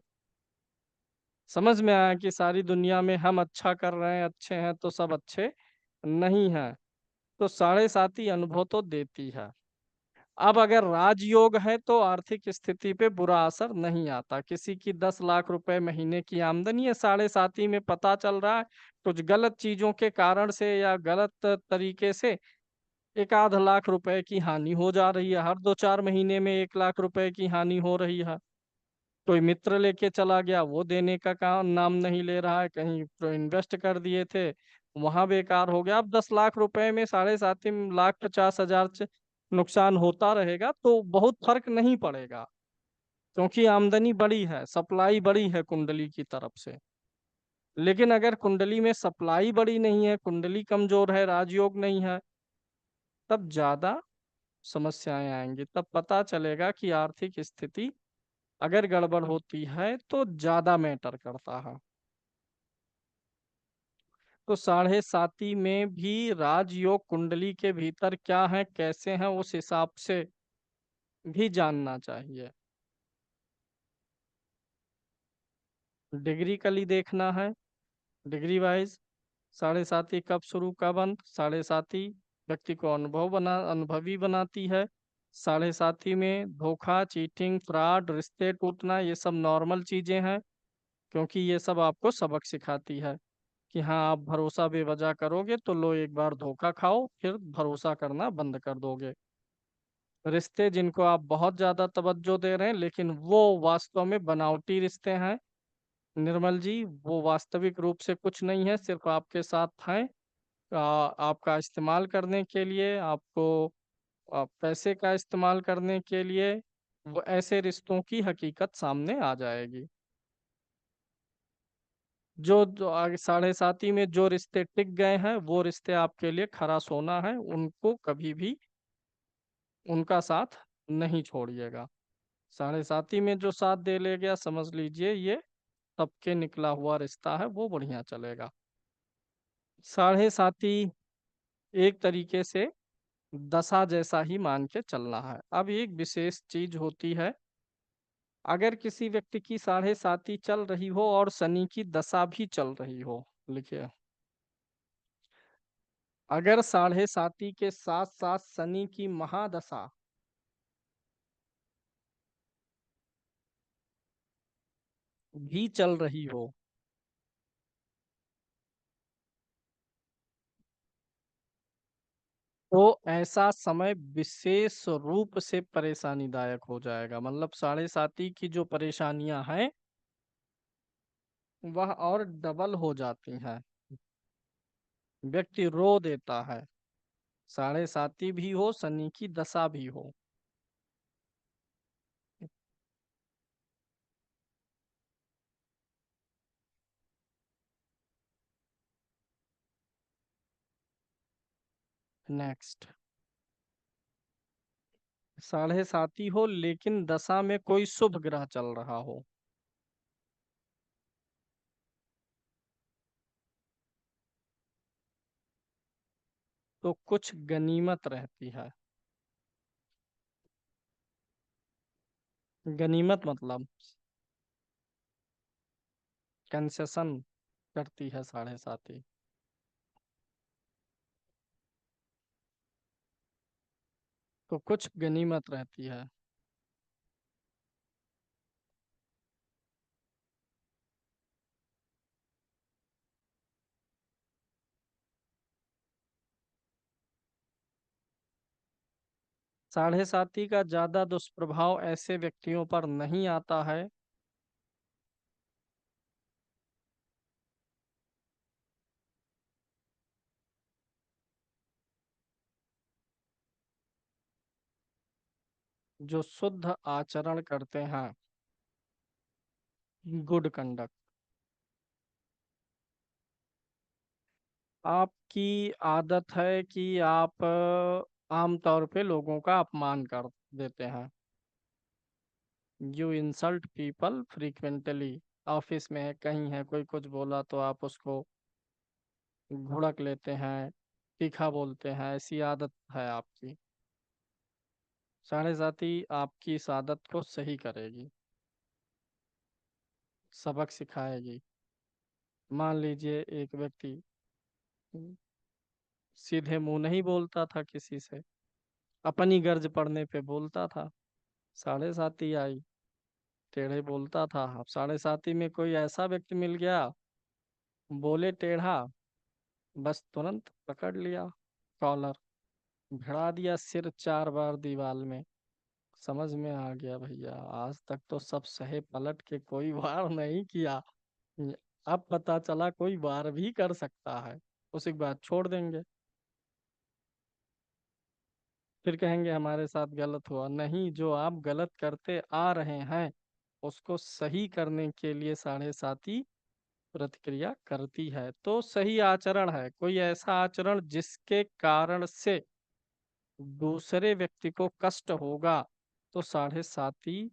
समझ में आया कि सारी दुनिया में हम अच्छा कर रहे हैं, अच्छे हैं, तो सब अच्छे नहीं हैं. तो साढ़े साती अनुभव तो देती है. अब अगर राजयोग है तो आर्थिक स्थिति पे बुरा असर नहीं आता. किसी की 10 लाख रुपए महीने की आमदनी है, साढ़े साती में पता चल रहा है कुछ गलत चीजों के कारण से या गलत तरीके से 1 आध लाख रुपए की हानि हो जा रही है. हर 2-4 महीने में 1 लाख रुपए की हानि हो रही है. कोई मित्र लेके चला गया, वो देने का काम नाम नहीं ले रहा है, कहीं तो इन्वेस्ट कर दिए थे, वहां बेकार हो गया. अब 10 लाख रुपए में साढ़े सात 3,50,000 नुकसान होता रहेगा तो बहुत फर्क नहीं पड़ेगा, क्योंकि आमदनी बड़ी है, सप्लाई बड़ी है कुंडली की तरफ से. लेकिन अगर कुंडली में सप्लाई बड़ी नहीं है, कुंडली कमजोर है, राजयोग नहीं है, तब ज्यादा समस्याएं आएंगी, तब पता चलेगा कि आर्थिक स्थिति अगर गड़बड़ होती है तो ज्यादा मैटर करता है। तो साढ़े साती में भी राजयोग कुंडली के भीतर क्या है, कैसे हैं, उस हिसाब से भी जानना चाहिए। डिग्री कली देखना है, डिग्री वाइज साढ़े साती कब शुरू कब अंत। साढ़े साती व्यक्ति को अनुभवी बनाती है। साढ़े साती में धोखा, चीटिंग, फ्रॉड, रिश्ते टूटना, ये सब नॉर्मल चीजें हैं, क्योंकि ये सब आपको सबक सिखाती है कि हाँ, आप भरोसा बेवजह करोगे तो लो एक बार धोखा खाओ, फिर भरोसा करना बंद कर दोगे। रिश्ते जिनको आप बहुत ज्यादा तवज्जो दे रहे हैं लेकिन वो वास्तव में बनावटी रिश्ते हैं निर्मल जी, वो वास्तविक रूप से कुछ नहीं है, सिर्फ आपके साथ हैं आपका इस्तेमाल करने के लिए, आपको पैसे का इस्तेमाल करने के लिए। वो ऐसे रिश्तों की हकीकत सामने आ जाएगी। जो आगे साढ़े साती में जो रिश्ते टिक गए हैं वो रिश्ते आपके लिए खरा सोना है, उनको कभी भी उनका साथ नहीं छोड़िएगा। साढ़े साती में जो साथ दे ले गया, समझ लीजिए ये तब के निकला हुआ रिश्ता है, वो बढ़िया चलेगा। साढ़े साती एक तरीके से दशा जैसा ही मान के चलना है। अब एक विशेष चीज होती है, अगर किसी व्यक्ति की साढ़े साती चल रही हो और शनि की दशा भी चल रही हो, लिखिए, अगर साढ़े साती के साथ साथ शनि की महादशा भी चल रही हो, तो ऐसा समय विशेष रूप से परेशानीदायक हो जाएगा। मतलब साढ़े साती की जो परेशानियां हैं वह और डबल हो जाती हैं, व्यक्ति रो देता है, साढ़े साती भी हो, शनि की दशा भी हो। नेक्स्ट, साढ़े साती हो लेकिन दशा में कोई शुभ ग्रह चल रहा हो, तो कुछ गनीमत रहती है। गनीमत मतलब कंसेशन करती है साढ़े साती। तो कुछ गनीमत रहती है। साढ़े साती का ज्यादा दुष्प्रभाव ऐसे व्यक्तियों पर नहीं आता है जो शुद्ध आचरण करते हैं, गुड कंडक्ट। आपकी आदत है कि आप आमतौर पे लोगों का अपमान कर देते हैं। You insult people frequently. Office में है, कहीं है, कोई कुछ बोला तो आप उसको भुड़क लेते हैं, तीखा बोलते हैं, ऐसी आदत है आपकी। साढ़े साथी आपकी इस आदत को सही करेगी, सबक सिखाएगी। मान लीजिए एक व्यक्ति सीधे मुंह नहीं बोलता था किसी से, अपनी गर्ज पड़ने पे बोलता था, साढ़े साती आई, टेढ़े बोलता था। अब साढ़े साती में कोई ऐसा व्यक्ति मिल गया, बोले टेढ़ा, बस तुरंत पकड़ लिया कॉलर, भिड़ा दिया सिर 4 बार दीवार में। समझ में आ गया भैया, आज तक तो सब सहे पलट के कोई वार नहीं किया, अब पता चला कोई वार भी कर सकता है, उसी के बाद छोड़ देंगे। फिर कहेंगे हमारे साथ गलत हुआ। नहीं, जो आप गलत करते आ रहे हैं उसको सही करने के लिए साढ़े साती प्रतिक्रिया करती है। तो सही आचरण है कोई ऐसा आचरण जिसके कारण से दूसरे व्यक्ति को कष्ट होगा तो साढ़े साती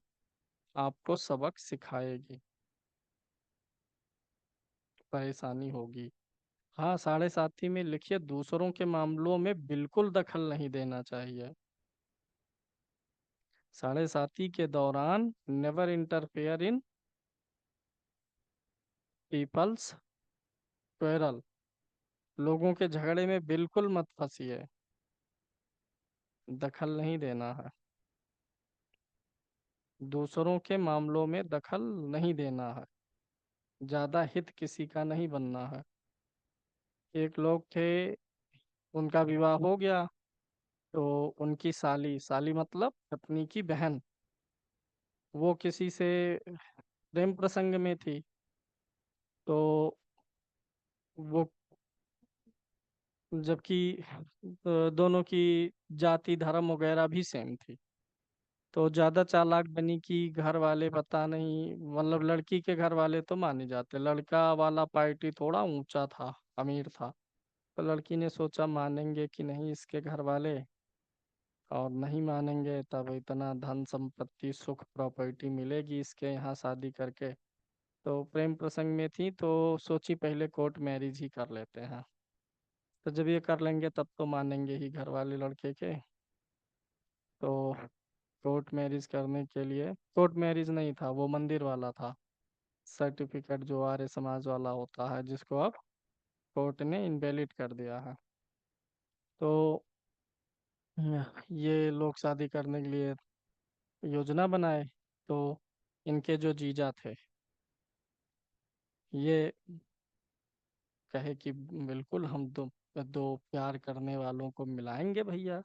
आपको सबक सिखाएगी, परेशानी होगी। हाँ, साढ़े साती में लिखिए दूसरों के मामलों में बिल्कुल दखल नहीं देना चाहिए। साढ़े साती के दौरान never interfere in people's quarrel, लोगों के झगड़े में बिल्कुल मत फंसिए, दखल नहीं देना है। दूसरों के मामलों में दखल नहीं देना है, ज्यादा हित किसी का नहीं बनना है। एक लोग थे, उनका विवाह हो गया, तो उनकी साली, साली मतलब पत्नी की बहन, वो किसी से प्रेम प्रसंग में थी। तो वो, जबकि दोनों की जाति धर्म वगैरह भी सेम थी, तो ज्यादा चालाक बनी कि घर वाले पता नहीं, मतलब लड़की के घर वाले तो माने जाते, लड़का वाला पार्टी थोड़ा ऊंचा था, अमीर था। तो लड़की ने सोचा मानेंगे कि नहीं इसके घर वाले, और नहीं मानेंगे तब इतना धन संपत्ति सुख प्रॉपर्टी मिलेगी इसके यहाँ शादी करके। तो प्रेम प्रसंग में थी, तो सोची पहले कोर्ट मैरिज ही कर लेते हैं, तो जब ये कर लेंगे तब तो मानेंगे ही घर वाले लड़के के। तो कोर्ट मैरिज करने के लिए, कोर्ट मैरिज नहीं था वो, मंदिर वाला था, सर्टिफिकेट जो आर्य समाज वाला होता है, जिसको अब कोर्ट ने इनवैलिड कर दिया है। तो ये लोग शादी करने के लिए योजना बनाए। तो इनके जो जीजा थे, ये कहे कि बिल्कुल हम दो दो प्यार करने वालों को मिलाएंगे भैया,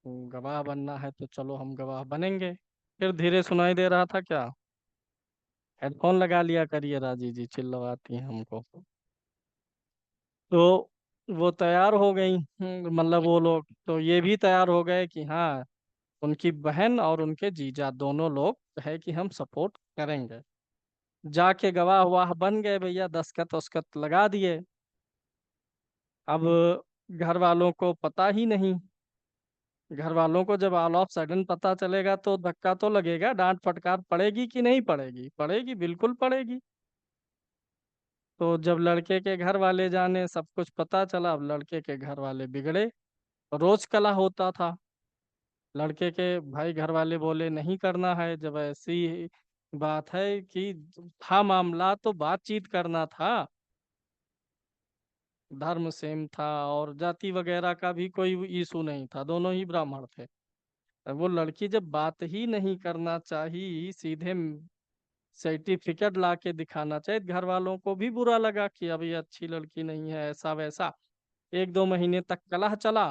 गवाह बनना है तो चलो हम गवाह बनेंगे। फिर धीरे सुनाई दे रहा था क्या? हेडफोन लगा लिया करिए, राजी जी चिल्लवाती हैं हमको। तो वो तैयार हो गई, मतलब वो लोग तो ये भी तैयार हो गए कि हाँ, उनकी बहन और उनके जीजा दोनों लोग है कि हम सपोर्ट करेंगे। जाके गवाह वाह बन गए भैया, दस्खत वस्खत लगा दिए। अब घर वालों को पता ही नहीं, घर वालों को जब ऑल ऑफ सडन पता चलेगा तो धक्का तो लगेगा, डांट फटकार पड़ेगी कि नहीं पड़ेगी? पड़ेगी, बिल्कुल पड़ेगी। तो जब लड़के के घर वाले जाने, सब कुछ पता चला, अब लड़के के घर वाले बिगड़े। रोज कला होता था, लड़के के भाई घर वाले बोले नहीं करना है, जब ऐसी बात है कि था मामला तो बातचीत करना था, धर्म सेम था और जाति वगैरह का भी कोई इशू नहीं था, दोनों ही ब्राह्मण थे। वो लड़की जब बात ही नहीं करना चाहिए, सीधे सर्टिफिकेट ला के दिखाना चाहिए, घर वालों को भी बुरा लगा कि अब ये अच्छी लड़की नहीं है, ऐसा वैसा। 1-2 महीने तक कलह चला।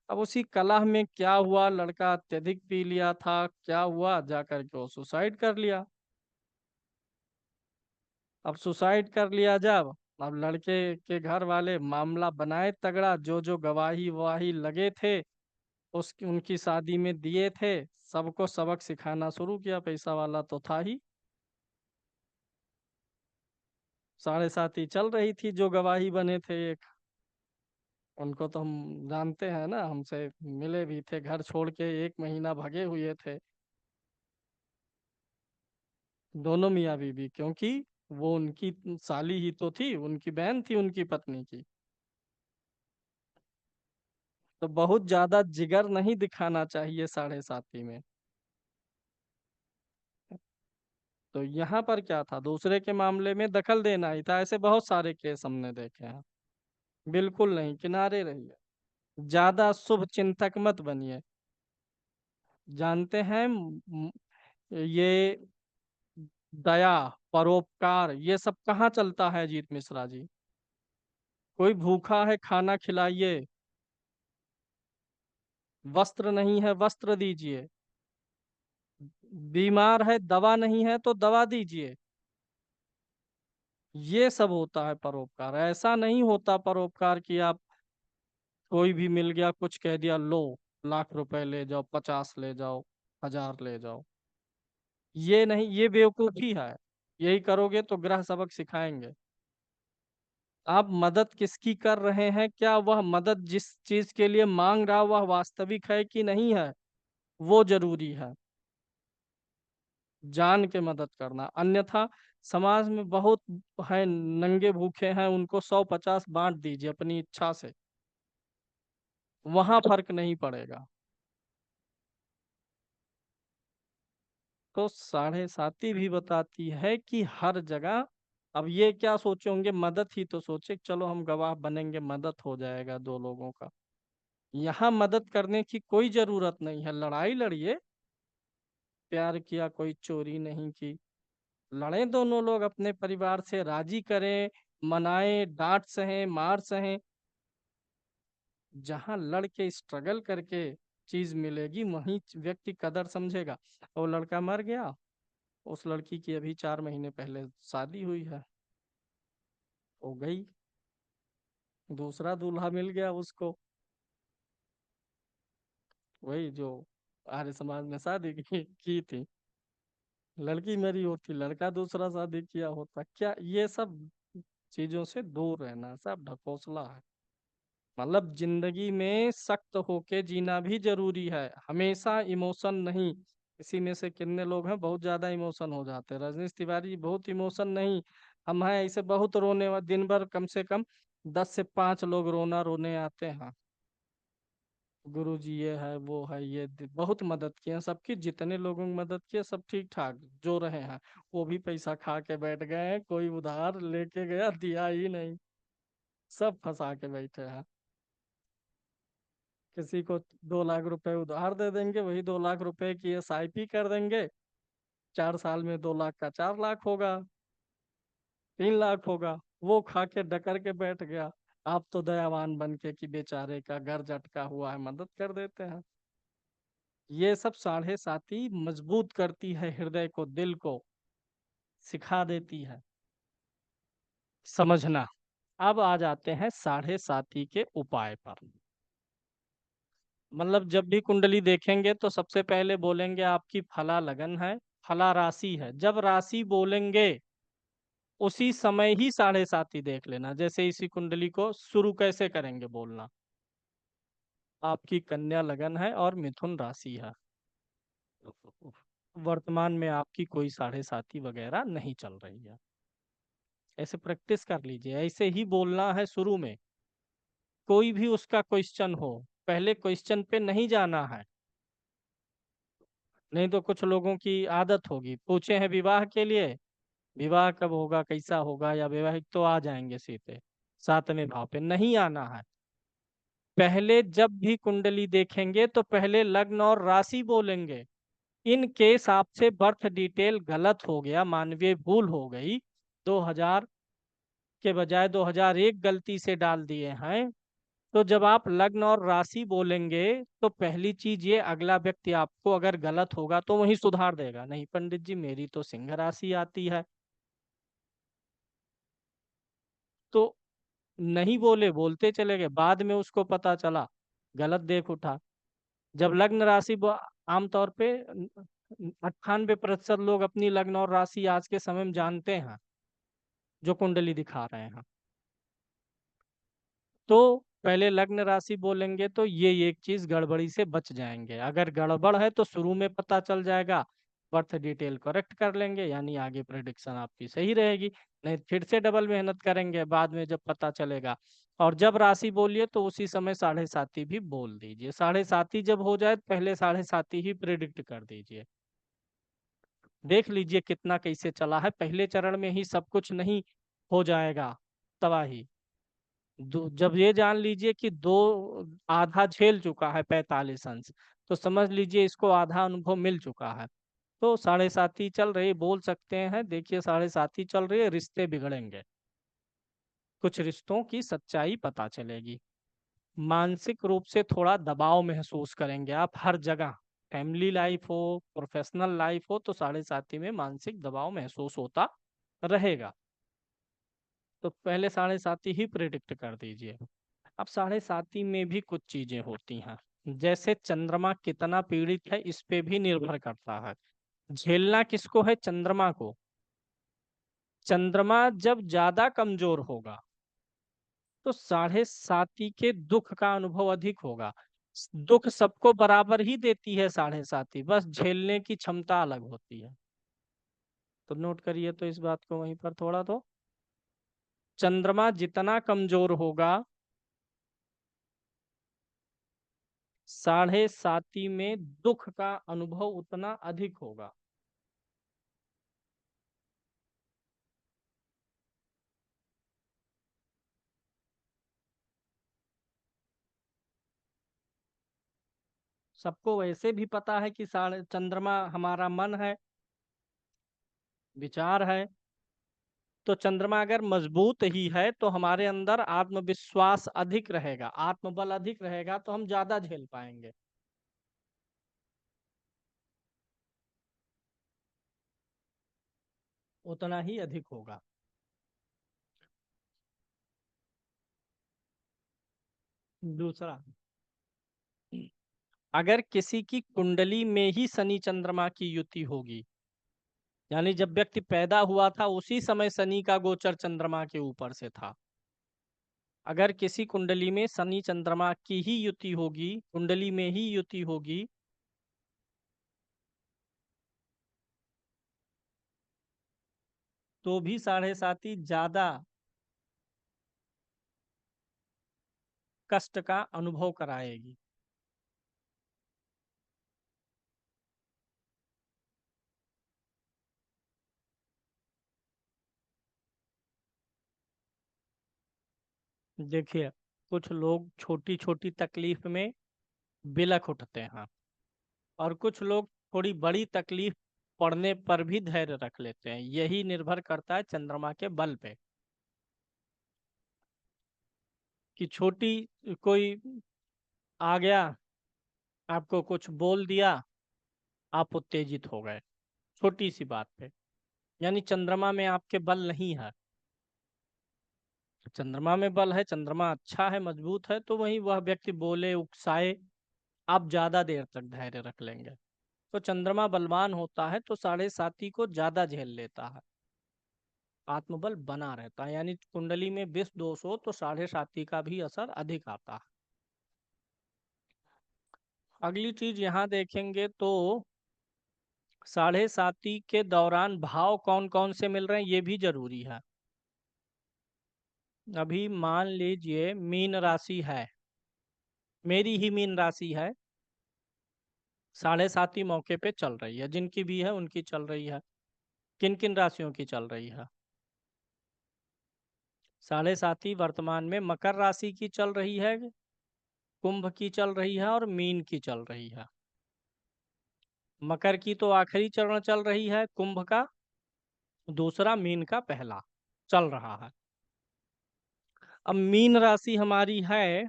अब उसी कलह में क्या हुआ, लड़का अत्यधिक पी लिया था, क्या हुआ, जाकर के वो सुसाइड कर लिया। अब सुसाइड कर लिया जब, अब लड़के के घर वाले मामला बनाए तगड़ा, जो जो गवाही ववाही लगे थे उसकी उनकी शादी में दिए थे, सबको सबक सिखाना शुरू किया, पैसा वाला तो था ही। साढ़े सात ही चल रही थी, जो गवाही बने थे एक, उनको तो हम जानते हैं ना, हमसे मिले भी थे, घर छोड़ के 1 महीना भगे हुए थे दोनों मियाँ बीवी, क्योंकि वो उनकी साली ही तो थी, उनकी बहन थी उनकी पत्नी की। तो बहुत ज्यादा जिगर नहीं दिखाना चाहिए साढ़े साती में। तो यहाँ पर क्या था, दूसरे के मामले में दखल देना ही था, ऐसे बहुत सारे केस हमने देखे हैं। बिल्कुल नहीं, किनारे रहिए, ज्यादा शुभ चिंतक मत बनिए। जानते हैं ये दया, परोपकार, ये सब कहाँ चलता है जीत मिश्रा जी? कोई भूखा है खाना खिलाइए, वस्त्र नहीं है वस्त्र दीजिए, बीमार है दवा नहीं है तो दवा दीजिए, ये सब होता है परोपकार। ऐसा नहीं होता परोपकार कि आप कोई भी मिल गया कुछ कह दिया, लो लाख रुपए ले जाओ, 50 ले जाओ, 1000 ले जाओ। ये नहीं, ये बेवकूफी है। यही करोगे तो ग्रह सबक सिखाएंगे। आप मदद किसकी कर रहे हैं, क्या वह मदद जिस चीज के लिए मांग रहा वह वास्तविक है कि नहीं है, वो जरूरी है। जान के मदद करना, अन्यथा समाज में बहुत है नंगे भूखे हैं, उनको 100-50 बांट दीजिए अपनी इच्छा से, वहां फर्क नहीं पड़ेगा। तो साढ़े साती भी बताती है कि हर जगह, अब ये क्या सोचे होंगे, मदद ही तो सोचे, चलो हम गवाह बनेंगे, मदद हो जाएगा दो लोगों का। यहाँ मदद करने की कोई जरूरत नहीं है, लड़ाई लड़िए, प्यार किया कोई चोरी नहीं की। लड़े दोनों लोग, अपने परिवार से राजी करें, मनाएं, डांट सहें, मार सहें। जहां लड़ के स्ट्रगल करके चीज मिलेगी वहीं व्यक्ति कदर समझेगा। और लड़का मर गया, उस लड़की की अभी 4 महीने पहले शादी हुई है, हो गई, दूसरा दूल्हा मिल गया उसको, वही जो आर्य समाज में शादी की थी, लड़की मेरी होती, लड़का दूसरा शादी किया होता। क्या ये सब चीजों से दूर रहना सब ढकोसला है। मतलब जिंदगी में सख्त होके जीना भी जरूरी है, हमेशा इमोशन नहीं। इसी में से कितने लोग हैं बहुत ज्यादा इमोशन हो जाते हैं, रजनीश तिवारी बहुत इमोशन नहीं। हम हैं ऐसे बहुत रोने वाले, दिन भर कम से कम 10 से 5 लोग रोने आते हैं। गुरु जी ये है वो है, ये बहुत मदद किए हैं, सबकी जितने लोगों की मदद किए सब ठीक ठाक जो रहे हैं। वो भी पैसा खा के बैठ गए हैं, कोई उधार लेके गया दिया ही नहीं, सब फंसा के बैठे हैं। किसी को 2 लाख रुपए उधार दे देंगे, वही 2 लाख रुपए की SIP कर देंगे, 4 साल में 2 लाख का 4 लाख होगा, 3 लाख होगा, वो खा के डकर के बैठ गया। आप तो दयावान बन के कि बेचारे का घर झटका हुआ है मदद कर देते हैं। ये सब साढ़े साती मजबूत करती है हृदय को, दिल को सिखा देती है समझना। अब आ जाते हैं साढ़े साती के उपाय पर। मतलब जब भी कुंडली देखेंगे तो सबसे पहले बोलेंगे आपकी फला लगन है, फला राशि है। जब राशि बोलेंगे उसी समय ही साढ़े साती देख लेना। जैसे इसी कुंडली को शुरू कैसे करेंगे बोलना, आपकी कन्या लगन है और मिथुन राशि है, वर्तमान में आपकी कोई साढ़े साती वगैरह नहीं चल रही है। ऐसे प्रैक्टिस कर लीजिए, ऐसे ही बोलना है शुरू में। कोई भी उसका क्वेश्चन हो, पहले क्वेश्चन पे नहीं जाना है। नहीं तो कुछ लोगों की आदत होगी, पूछे हैं विवाह के लिए, विवाह कब होगा, कैसा होगा, या विवाहित, तो आ जाएंगे सीधे 7वें भाव पे, नहीं आना है। पहले जब भी कुंडली देखेंगे तो पहले लग्न और राशि बोलेंगे। इन केस आपसे बर्थ डिटेल गलत हो गया, मानवीय भूल हो गई, 2000 के बजाय 2001 गलती से डाल दिए हैं, तो जब आप लग्न और राशि बोलेंगे तो पहली चीज ये, अगला व्यक्ति आपको अगर गलत होगा तो वही सुधार देगा, नहीं पंडित जी मेरी तो सिंह राशि आती है, तो नहीं बोले, बोलते चले गए, बाद में उसको पता चला गलत देख उठा। जब लग्न राशि आमतौर पे 98% लोग अपनी लग्न और राशि आज के समय में जानते हैं जो कुंडली दिखा रहे हैं। तो पहले लग्न राशि बोलेंगे तो ये एक चीज गड़बड़ी से बच जाएंगे। अगर गड़बड़ है तो शुरू में पता चल जाएगा, बर्थ डिटेल करेक्ट कर लेंगे, यानी आगे प्रेडिक्शन आपकी सही रहेगी। नहीं फिर से डबल मेहनत करेंगे बाद में जब पता चलेगा। और जब राशि बोलिए तो उसी समय साढ़े साती भी बोल दीजिए। साढ़े साती जब हो जाए पहले साढ़े साती ही प्रिडिक्ट कर दीजिए। देख लीजिए कितना कैसे चला है, पहले चरण में ही सब कुछ नहीं हो जाएगा तबाही। जब ये जान लीजिए कि दो आधा झेल चुका है 45 अंश, तो समझ लीजिए इसको आधा अनुभव मिल चुका है। तो साढ़े साती चल रही बोल सकते हैं, देखिए साढ़े साती चल रही है, रिश्ते बिगड़ेंगे, कुछ रिश्तों की सच्चाई पता चलेगी। मानसिक रूप से थोड़ा दबाव महसूस करेंगे आप हर जगह, फैमिली लाइफ हो, प्रोफेशनल लाइफ हो, तो साढ़े साती में मानसिक दबाव महसूस होता रहेगा। तो पहले साढ़े साती ही प्रिडिक्ट कर दीजिए। अब साढ़े साती में भी कुछ चीजें होती हैं, जैसे चंद्रमा कितना पीड़ित है इस पे भी निर्भर करता है। झेलना किसको है, चंद्रमा को। चंद्रमा जब ज्यादा कमजोर होगा तो साढ़े साती के दुख का अनुभव अधिक होगा। दुख सबको बराबर ही देती है साढ़े साती, बस झेलने की क्षमता अलग होती है। तो नोट करिए तो इस बात को वहीं पर थोड़ा। तो चंद्रमा जितना कमजोर होगा, साढ़े साती में दुख का अनुभव उतना अधिक होगा। सबको वैसे भी पता है कि साढ़े चंद्रमा हमारा मन है, विचार है। तो चंद्रमा अगर मजबूत ही है तो हमारे अंदर आत्मविश्वास अधिक रहेगा, आत्मबल अधिक रहेगा, तो हम ज्यादा झेल पाएंगे। उतना ही अधिक होगा। दूसरा, अगर किसी की कुंडली में ही शनि चंद्रमा की युति होगी, यानी जब व्यक्ति पैदा हुआ था उसी समय शनि का गोचर चंद्रमा के ऊपर से था। अगर किसी कुंडली में शनि चंद्रमा की ही युति होगी, कुंडली में ही युति होगी, तो भी साढ़े साती ज्यादा कष्ट का अनुभव कराएगी। देखिए, कुछ लोग छोटी छोटी तकलीफ में बिलख उठते हैं, और कुछ लोग थोड़ी बड़ी तकलीफ पड़ने पर भी धैर्य रख लेते हैं। यही निर्भर करता है चंद्रमा के बल पे, कि छोटी कोई आ गया, आपको कुछ बोल दिया, आप उत्तेजित हो गए छोटी सी बात पे, यानी चंद्रमा में आपके बल नहीं है। चंद्रमा में बल है, चंद्रमा अच्छा है, मजबूत है, तो वही वह व्यक्ति बोले, उकसाए, आप ज्यादा देर तक धैर्य रख लेंगे। तो चंद्रमा बलवान होता है तो साढ़े साती को ज्यादा झेल लेता है, आत्मबल बना रहता है। यानी कुंडली में विष दोष हो तो साढ़े साती का भी असर अधिक आता है। अगली चीज यहाँ देखेंगे तो साढ़े साती के दौरान भाव कौन कौन से मिल रहे हैं ये भी जरूरी है। अभी मान लीजिए मीन राशि है, मेरी ही मीन राशि है, साढ़े साती मौके पे चल रही है, जिनकी भी है उनकी चल रही है। किन किन राशियों की चल रही है? साढ़े साती वर्तमान में मकर राशि की चल रही है, कुंभ की चल रही है, और मीन की चल रही है। मकर की तो आखिरी चरण चल रही है, कुंभ का दूसरा, मीन का पहला चल रहा है। अब मीन राशि हमारी है,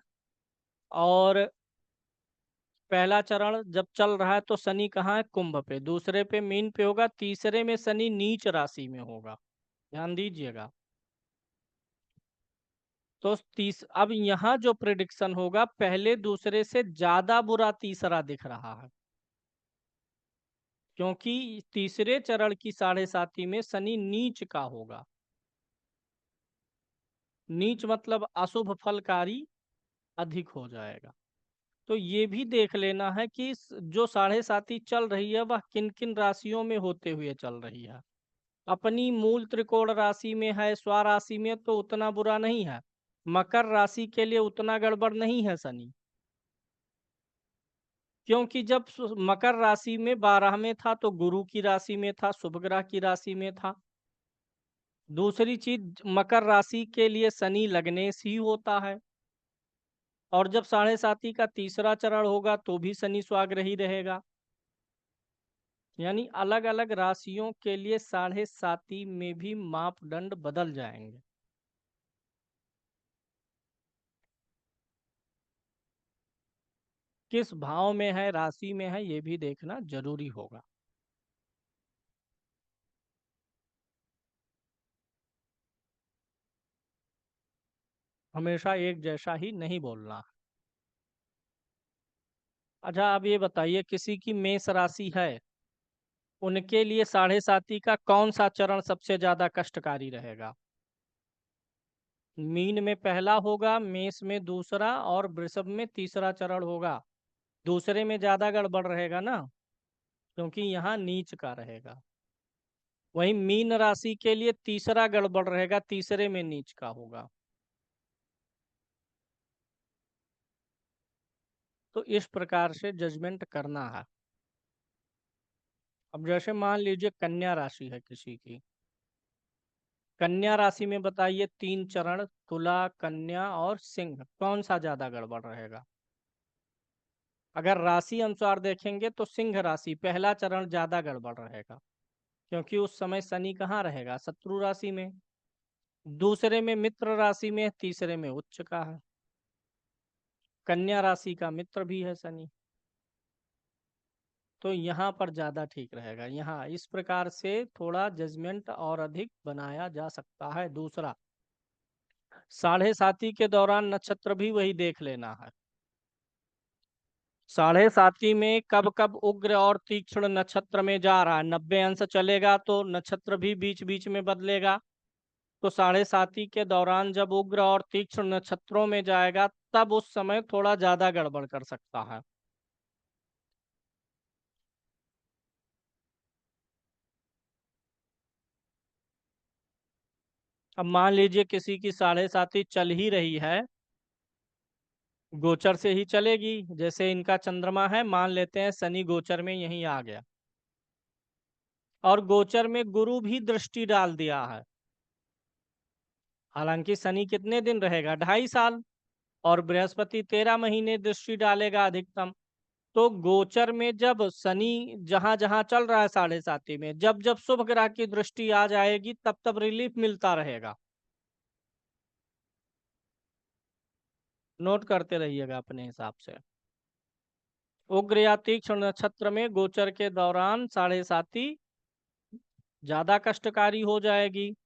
और पहला चरण जब चल रहा है तो शनि कहाँ है? कुंभ पे, दूसरे पे मीन पे होगा, तीसरे में शनि नीच राशि में होगा। ध्यान दीजिएगा। तो अब यहाँ जो प्रिडिक्शन होगा, पहले दूसरे से ज्यादा बुरा तीसरा दिख रहा है, क्योंकि तीसरे चरण की साढ़े साती में शनि नीच का होगा। नीच मतलब अशुभ फलकारी अधिक हो जाएगा। तो ये भी देख लेना है कि जो साढ़े साती चल रही है वह किन किन राशियों में होते हुए चल रही है। अपनी मूल त्रिकोण राशि में है, स्वराशि में, तो उतना बुरा नहीं है। मकर राशि के लिए उतना गड़बड़ नहीं है शनि, क्योंकि जब मकर राशि में 12 में था तो गुरु की राशि में था, शुभ ग्रह की राशि में था। दूसरी चीज, मकर राशि के लिए शनि लग्नेश ही होता है, और जब साढ़े साती का तीसरा चरण होगा तो भी शनि स्वाग्रही रहेगा। यानी अलग अलग राशियों के लिए साढ़े साती में भी मापदंड बदल जाएंगे। किस भाव में है, राशि में है, ये भी देखना जरूरी होगा। हमेशा एक जैसा ही नहीं बोलना। अच्छा, अब ये बताइए, किसी की मेष राशि है, उनके लिए साढ़े साती का कौन सा चरण सबसे ज्यादा कष्टकारी रहेगा? मीन में पहला होगा, मेष में दूसरा और वृषभ में तीसरा चरण होगा। दूसरे में ज्यादा गड़बड़ रहेगा ना, क्योंकि यहाँ नीच का रहेगा। वहीं मीन राशि के लिए तीसरा गड़बड़ रहेगा, तीसरे में नीच का होगा। तो इस प्रकार से जजमेंट करना है। अब जैसे मान लीजिए कन्या राशि है किसी की, कन्या राशि में बताइए 3 चरण, तुला, कन्या और सिंह, कौन सा ज्यादा गड़बड़ रहेगा? अगर राशि अनुसार देखेंगे तो सिंह राशि पहला चरण ज्यादा गड़बड़ रहेगा, क्योंकि उस समय शनि कहाँ रहेगा? शत्रु राशि में। दूसरे में मित्र राशि में, तीसरे में उच्च का है। कन्या राशि का मित्र भी है शनि, तो यहाँ पर ज्यादा ठीक रहेगा। यहाँ इस प्रकार से थोड़ा जजमेंट और अधिक बनाया जा सकता है। दूसरा, साढ़े साती के दौरान नक्षत्र भी वही देख लेना है। साढ़े साती में कब कब उग्र और तीक्ष्ण नक्षत्र में जा रहा है, 90 अंश चलेगा तो नक्षत्र भी बीच बीच में बदलेगा। तो साढ़े साती के दौरान जब उग्र और तीक्ष्ण नक्षत्रों में जाएगा, तब उस समय थोड़ा ज्यादा गड़बड़ कर सकता है। अब मान लीजिए किसी की साढ़े साती चल ही रही है, गोचर से ही चलेगी। जैसे इनका चंद्रमा है, मान लेते हैं शनि गोचर में यहीं आ गया, और गोचर में गुरु भी दृष्टि डाल दिया है। हालांकि शनि कितने दिन रहेगा? 2.5 साल। और बृहस्पति 13 महीने दृष्टि डालेगा अधिकतम। तो गोचर में जब शनि जहां जहां चल रहा है साढ़े साती में, जब जब शुभ ग्रह की दृष्टि आ जाएगी, तब तब रिलीफ मिलता रहेगा। नोट करते रहिएगा अपने हिसाब से। उग्र या तीक्ष्ण नक्षत्र में गोचर के दौरान साढ़े साती ज्यादा कष्टकारी हो जाएगी।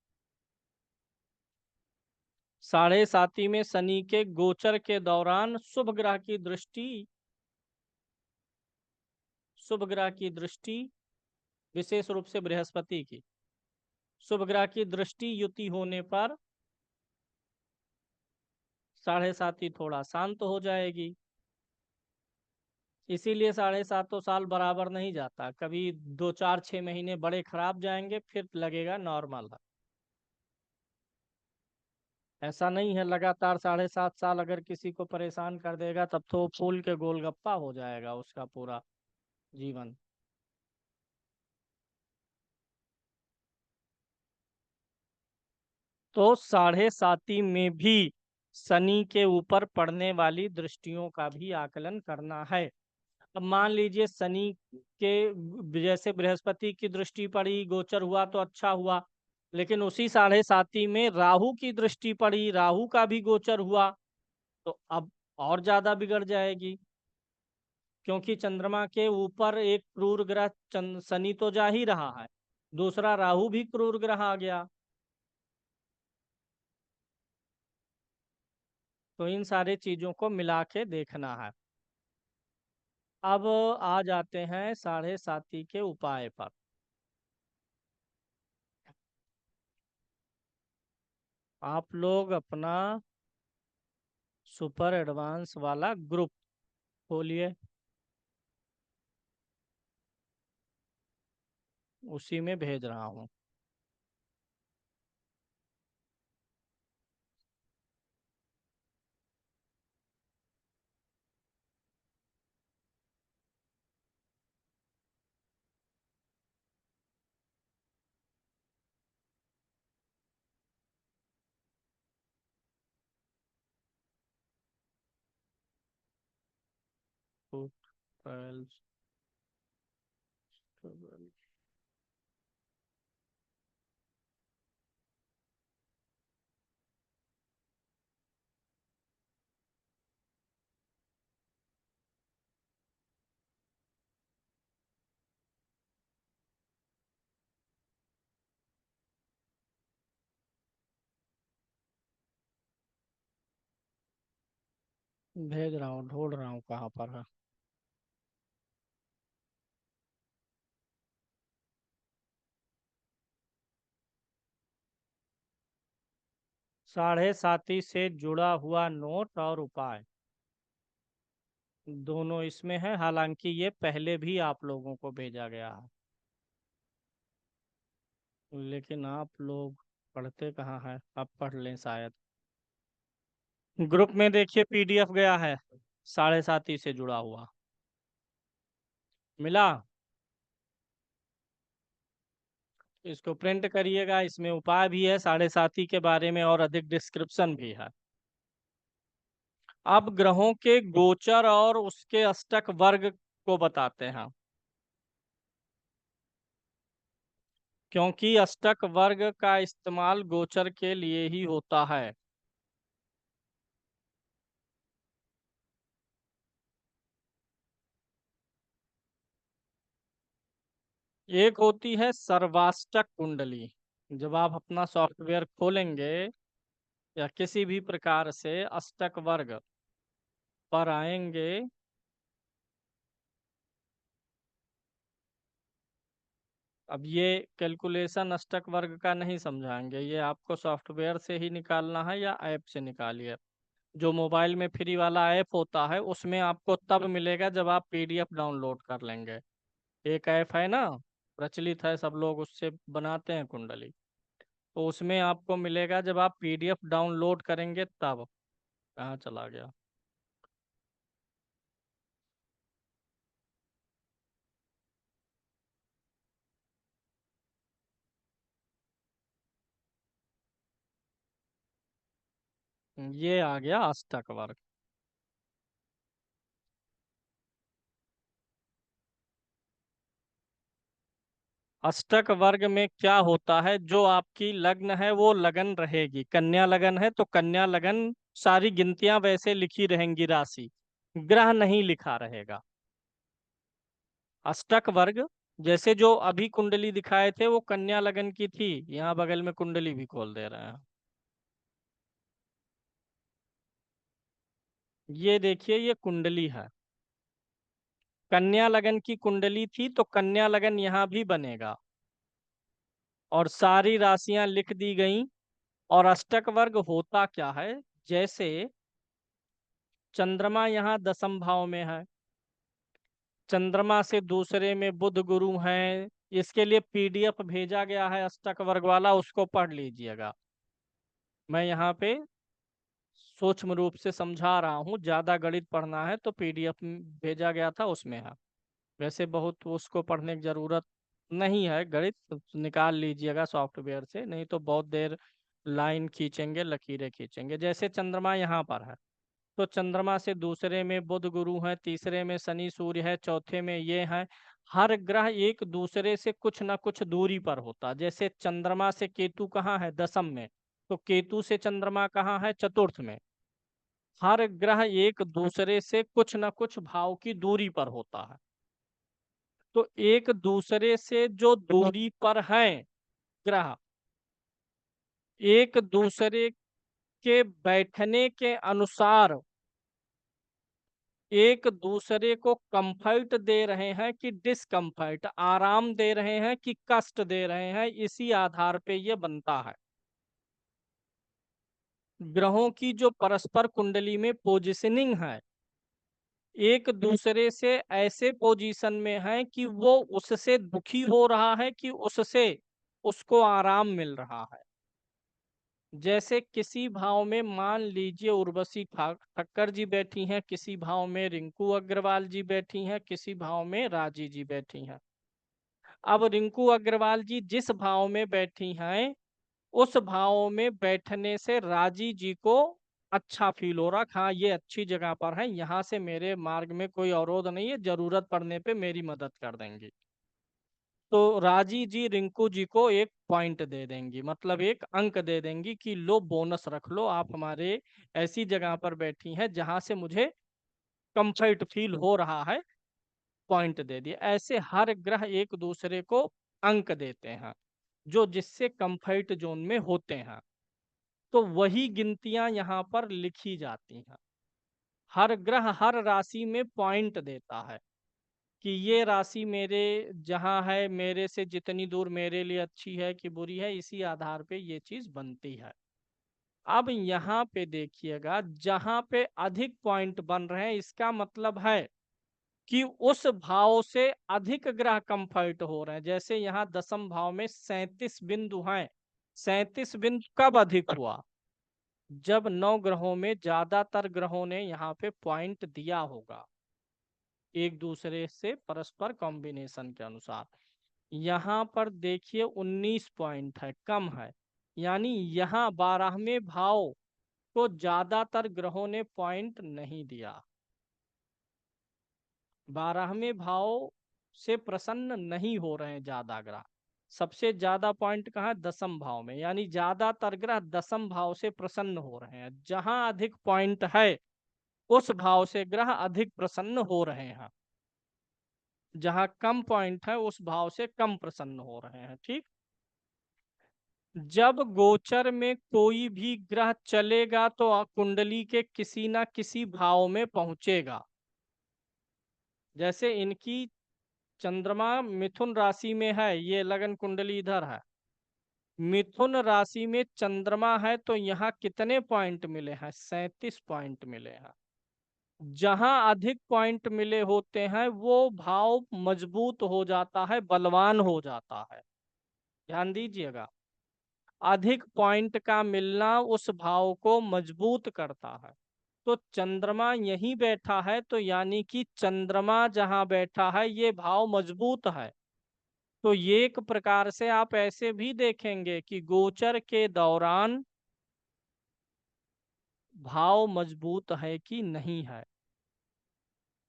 साढ़े साती में शनि के गोचर के दौरान शुभ ग्रह की दृष्टि, विशेष रूप से बृहस्पति की शुभ ग्रह की दृष्टि युति होने पर साढ़े साती थोड़ा शांत हो जाएगी। इसीलिए 7.5 साल बराबर नहीं जाता, कभी 2, 4, 6 महीने बड़े खराब जाएंगे, फिर लगेगा नॉर्मल है। ऐसा नहीं है लगातार 7.5 साल अगर किसी को परेशान कर देगा, तब तो फूल के गोलगप्पा हो जाएगा उसका पूरा जीवन। तो साढ़े साती में भी शनि के ऊपर पड़ने वाली दृष्टियों का भी आकलन करना है। अब मान लीजिए शनि के जैसे बृहस्पति की दृष्टि पड़ी, गोचर हुआ तो अच्छा हुआ, लेकिन उसी साढ़े साती में राहु की दृष्टि पड़ी, राहु का भी गोचर हुआ, तो अब और ज्यादा बिगड़ जाएगी। क्योंकि चंद्रमा के ऊपर एक क्रूर ग्रह शनि तो जा ही रहा है, दूसरा राहु भी क्रूर ग्रह आ गया। तो इन सारे चीजों को मिला के देखना है। अब आ जाते हैं साढ़े साती के उपाय पर। आप लोग अपना सुपर एडवांस वाला ग्रुप खोलिए, उसी में भेज रहा हूँ। तो ट्रायल्स, भेज रहा हूँ, ढूंढ रहा हूँ कहाँ पर है। साढ़े साती से जुड़ा हुआ नोट और उपाय दोनों इसमें है, हालांकि ये पहले भी आप लोगों को भेजा गया है, लेकिन आप लोग पढ़ते कहाँ हैं। अब पढ़ लें शायद। ग्रुप में देखिए पीडीएफ गया है साढ़े साती से जुड़ा हुआ, मिला। इसको प्रिंट करिएगा, इसमें उपाय भी है साढ़े साती के बारे में और अधिक डिस्क्रिप्शन भी है। अब ग्रहों के गोचर और उसके अष्टक वर्ग को बताते हैं, क्योंकि अष्टक वर्ग का इस्तेमाल गोचर के लिए ही होता है। एक होती है सर्वाष्टक कुंडली। जब आप अपना सॉफ्टवेयर खोलेंगे या किसी भी प्रकार से अष्टक वर्ग पर आएंगे, अब ये कैलकुलेशन अष्टक वर्ग का नहीं समझाएंगे, ये आपको सॉफ्टवेयर से ही निकालना है या ऐप से निकालिए। जो मोबाइल में फ्री वाला ऐप होता है उसमें आपको तब मिलेगा जब आप पीडीएफ डाउनलोड कर लेंगे। एक ऐप है ना, प्रचलित है, सब लोग उससे बनाते हैं कुंडली, तो उसमें आपको मिलेगा जब आप पीडीएफ डाउनलोड करेंगे तब। कहाँ चला गया। ये आ गया अष्टक वर्ग। अष्टक वर्ग में क्या होता है, जो आपकी लग्न है वो लगन रहेगी। कन्या लगन है तो कन्या लगन सारी गिनतियां वैसे लिखी रहेंगी, राशि ग्रह नहीं लिखा रहेगा। अष्टक वर्ग जैसे जो अभी कुंडली दिखाए थे वो कन्या लगन की थी, यहाँ बगल में कुंडली भी खोल दे रहे हैं। ये देखिए ये कुंडली है, कन्या लगन की कुंडली थी तो कन्या लगन यहाँ भी बनेगा और सारी राशियां लिख दी गई। और अष्टक वर्ग होता क्या है, जैसे चंद्रमा यहाँ दसम भाव में है, चंद्रमा से दूसरे में बुध गुरु हैं। इसके लिए पीडीएफ भेजा गया है अष्टक वर्ग वाला, उसको पढ़ लीजिएगा। मैं यहाँ पे सूक्ष्म रूप से समझा रहा हूँ, ज्यादा गणित पढ़ना है तो पीडीएफ भेजा गया था उसमें है। वैसे बहुत उसको पढ़ने की जरूरत नहीं है, गणित निकाल लीजिएगा सॉफ्टवेयर से, नहीं तो बहुत देर लाइन खींचेंगे, लकीरें खींचेंगे। जैसे चंद्रमा यहाँ पर है तो चंद्रमा से दूसरे में बुध गुरु है, तीसरे में शनि सूर्य है, चौथे में ये है। हर ग्रह एक दूसरे से कुछ ना कुछ दूरी पर होता। जैसे चंद्रमा से केतु कहाँ है, दसम में, तो केतु से चंद्रमा कहाँ है, चतुर्थ में। हर ग्रह एक दूसरे से कुछ ना कुछ भाव की दूरी पर होता है। तो एक दूसरे से जो दूरी पर हैं ग्रह, एक दूसरे के बैठने के अनुसार एक दूसरे को कंफर्ट दे रहे हैं कि डिसकंफर्ट, आराम दे रहे हैं कि कष्ट दे रहे हैं, इसी आधार पे ये बनता है। ग्रहों की जो परस्पर कुंडली में पोजिशनिंग है, एक दूसरे से ऐसे पोजीशन में है कि वो उससे दुखी हो रहा है कि उससे उसको आराम मिल रहा है। जैसे किसी भाव में मान लीजिए उर्वशी ठक्कर जी बैठी हैं, किसी भाव में रिंकू अग्रवाल जी बैठी हैं, किसी भाव में राजी जी बैठी हैं। अब रिंकू अग्रवाल जी जिस भाव में बैठी हैं, उस भाव में बैठने से राजी जी को अच्छा फील हो रहा, हाँ ये अच्छी जगह पर है, यहाँ से मेरे मार्ग में कोई अवरोध नहीं है, जरूरत पड़ने पे मेरी मदद कर देंगी। तो राजी जी रिंकू जी को एक पॉइंट दे देंगी, मतलब एक अंक दे देंगी कि लो बोनस रख लो, आप हमारे ऐसी जगह पर बैठी हैं जहां से मुझे कंफर्ट फील हो रहा है, पॉइंट दे दिए। ऐसे हर ग्रह एक दूसरे को अंक देते हैं जो जिससे कंफर्ट जोन में होते हैं, तो वही गिनतियां यहाँ पर लिखी जाती हैं। हर ग्रह हर राशि में पॉइंट देता है कि ये राशि मेरे जहाँ है, मेरे से जितनी दूर मेरे लिए अच्छी है कि बुरी है, इसी आधार पे ये चीज बनती है। अब यहाँ पे देखिएगा, जहां पे अधिक पॉइंट बन रहे हैं इसका मतलब है कि उस भाव से अधिक ग्रह कंफर्ट हो रहे हैं। जैसे यहाँ 10th भाव में 37 बिंदु हैं। 37 बिंदु कब अधिक हुआ? जब 9 ग्रहों में ज्यादातर ग्रहों ने यहाँ पे पॉइंट दिया होगा एक दूसरे से परस्पर कॉम्बिनेशन के अनुसार। यहाँ पर देखिए 19 पॉइंट है, कम है। यानी यहाँ 12वें भाव को ज्यादातर ग्रहों ने पॉइंट नहीं दिया। 12वें भाव से प्रसन्न नहीं हो रहे हैं ज्यादा ग्रह। सबसे ज्यादा पॉइंट कहाँ है? 10th भाव में। यानी ज्यादातर ग्रह 10th भाव से प्रसन्न हो रहे हैं। जहां अधिक पॉइंट है उस भाव से ग्रह अधिक प्रसन्न हो रहे हैं, जहां कम पॉइंट है उस भाव से कम प्रसन्न हो रहे हैं। ठीक। जब गोचर में कोई भी ग्रह चलेगा तो कुंडली के किसी ना किसी भाव में पहुंचेगा। जैसे इनकी चंद्रमा मिथुन राशि में है, ये लगन कुंडली इधर है, मिथुन राशि में चंद्रमा है, तो यहाँ कितने पॉइंट मिले हैं? 37 पॉइंट मिले हैं। जहां अधिक पॉइंट मिले होते हैं वो भाव मजबूत हो जाता है, बलवान हो जाता है। ध्यान दीजिएगा, अधिक पॉइंट का मिलना उस भाव को मजबूत करता है। तो चंद्रमा यहीं बैठा है, तो यानी कि चंद्रमा जहां बैठा है ये भाव मजबूत है। तो ये एक प्रकार से आप ऐसे भी देखेंगे कि गोचर के दौरान भाव मजबूत है कि नहीं है।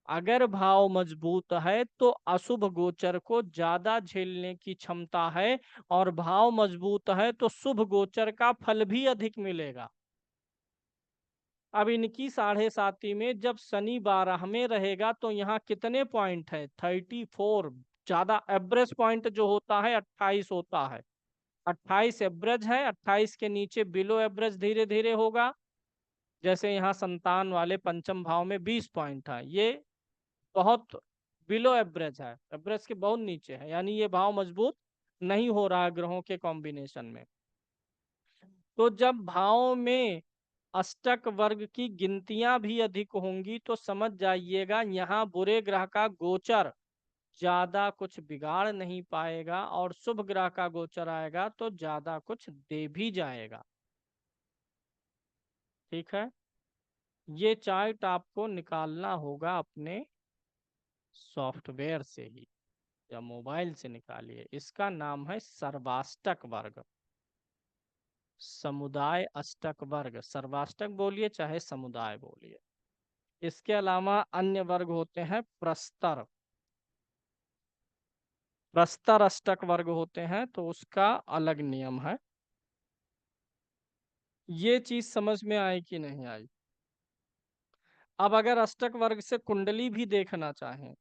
अगर भाव मजबूत है तो अशुभ गोचर को ज्यादा झेलने की क्षमता है, और भाव मजबूत है तो शुभ गोचर का फल भी अधिक मिलेगा। अब इनकी 7.5 में जब शनि 12 में रहेगा तो यहाँ कितने पॉइंट है? 34। ज्यादा एवरेज पॉइंट जो होता है 28 होता है। 28 एवरेज है, 28 के नीचे बिलो एवरेज धीरे धीरे होगा। जैसे यहाँ संतान वाले पंचम भाव में 20 पॉइंट है, ये बहुत बिलो एवरेज है, एवरेज के बहुत नीचे है। यानी ये भाव मजबूत नहीं हो रहा है ग्रहों के कॉम्बिनेशन में। तो जब भाव में अष्टक वर्ग की गिनतियां भी अधिक होंगी तो समझ जाइएगा यहाँ बुरे ग्रह का गोचर ज्यादा कुछ बिगाड़ नहीं पाएगा, और शुभ ग्रह का गोचर आएगा तो ज्यादा कुछ दे भी जाएगा। ठीक है। ये चार्ट आपको निकालना होगा अपने सॉफ्टवेयर से ही या मोबाइल से निकालिए। इसका नाम है सर्वाष्टक वर्ग, समुदाय अष्टक वर्ग। सर्वाष्टक बोलिए चाहे समुदाय बोलिए। इसके अलावा अन्य वर्ग होते हैं प्रस्तर, प्रस्तर अष्टक वर्ग होते हैं, तो उसका अलग नियम है। ये चीज समझ में आई कि नहीं आई? अब अगर अष्टक वर्ग से कुंडली भी देखना चाहें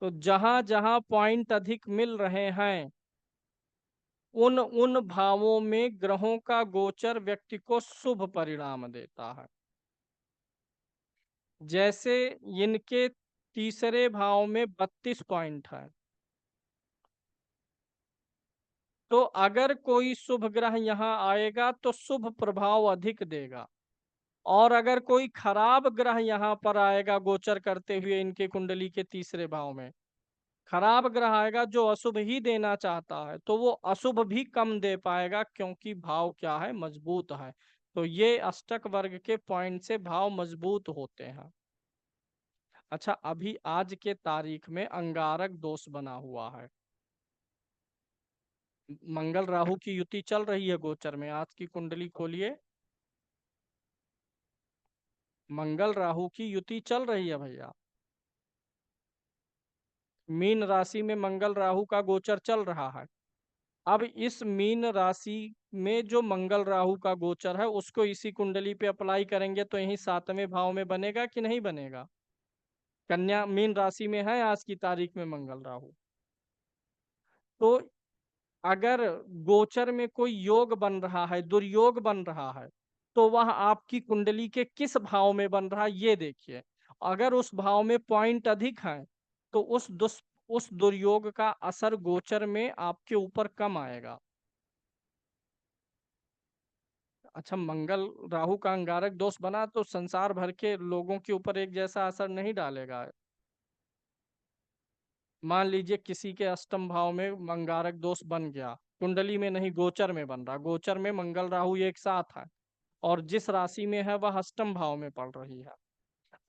तो जहां जहां पॉइंट अधिक मिल रहे हैं उन उन भावों में ग्रहों का गोचर व्यक्ति को शुभ परिणाम देता है। जैसे इनके तीसरे भाव में 32 पॉइंट है, तो अगर कोई शुभ ग्रह यहाँ आएगा तो शुभ प्रभाव अधिक देगा। और अगर कोई खराब ग्रह यहाँ पर आएगा गोचर करते हुए इनके कुंडली के तीसरे भाव में, खराब ग्रह आएगा जो अशुभ ही देना चाहता है, तो वो अशुभ भी कम दे पाएगा, क्योंकि भाव क्या है? मजबूत है। तो ये अष्टक वर्ग के पॉइंट से भाव मजबूत होते हैं। अच्छा, अभी आज के तारीख में अंगारक दोष बना हुआ है। मंगल राहु की युति चल रही है गोचर में। आज की कुंडली खोलिए, मंगल राहु की युति चल रही है भैया। मीन राशि में मंगल राहु का गोचर चल रहा है। अब इस मीन राशि में जो मंगल राहु का गोचर है उसको इसी कुंडली पे अप्लाई करेंगे तो यही 7वें भाव में बनेगा कि नहीं बनेगा? कन्या मीन राशि में है आज की तारीख में मंगल राहु। तो अगर गोचर में कोई योग बन रहा है, दुर्योग बन रहा है, तो वह आपकी कुंडली के किस भाव में बन रहा है ये देखिए। अगर उस भाव में पॉइंट अधिक है तो उस दुर्योग का असर गोचर में आपके ऊपर कम आएगा। अच्छा, मंगल राहु का अंगारक दोष बना तो संसार भर के लोगों के ऊपर एक जैसा असर नहीं डालेगा। मान लीजिए किसी के अष्टम भाव में अंगारक दोष बन गया, कुंडली में नहीं गोचर में बन रहा, गोचर में मंगल राहु एक साथ है और जिस राशि में है वह अष्टम भाव में पड़ रही है।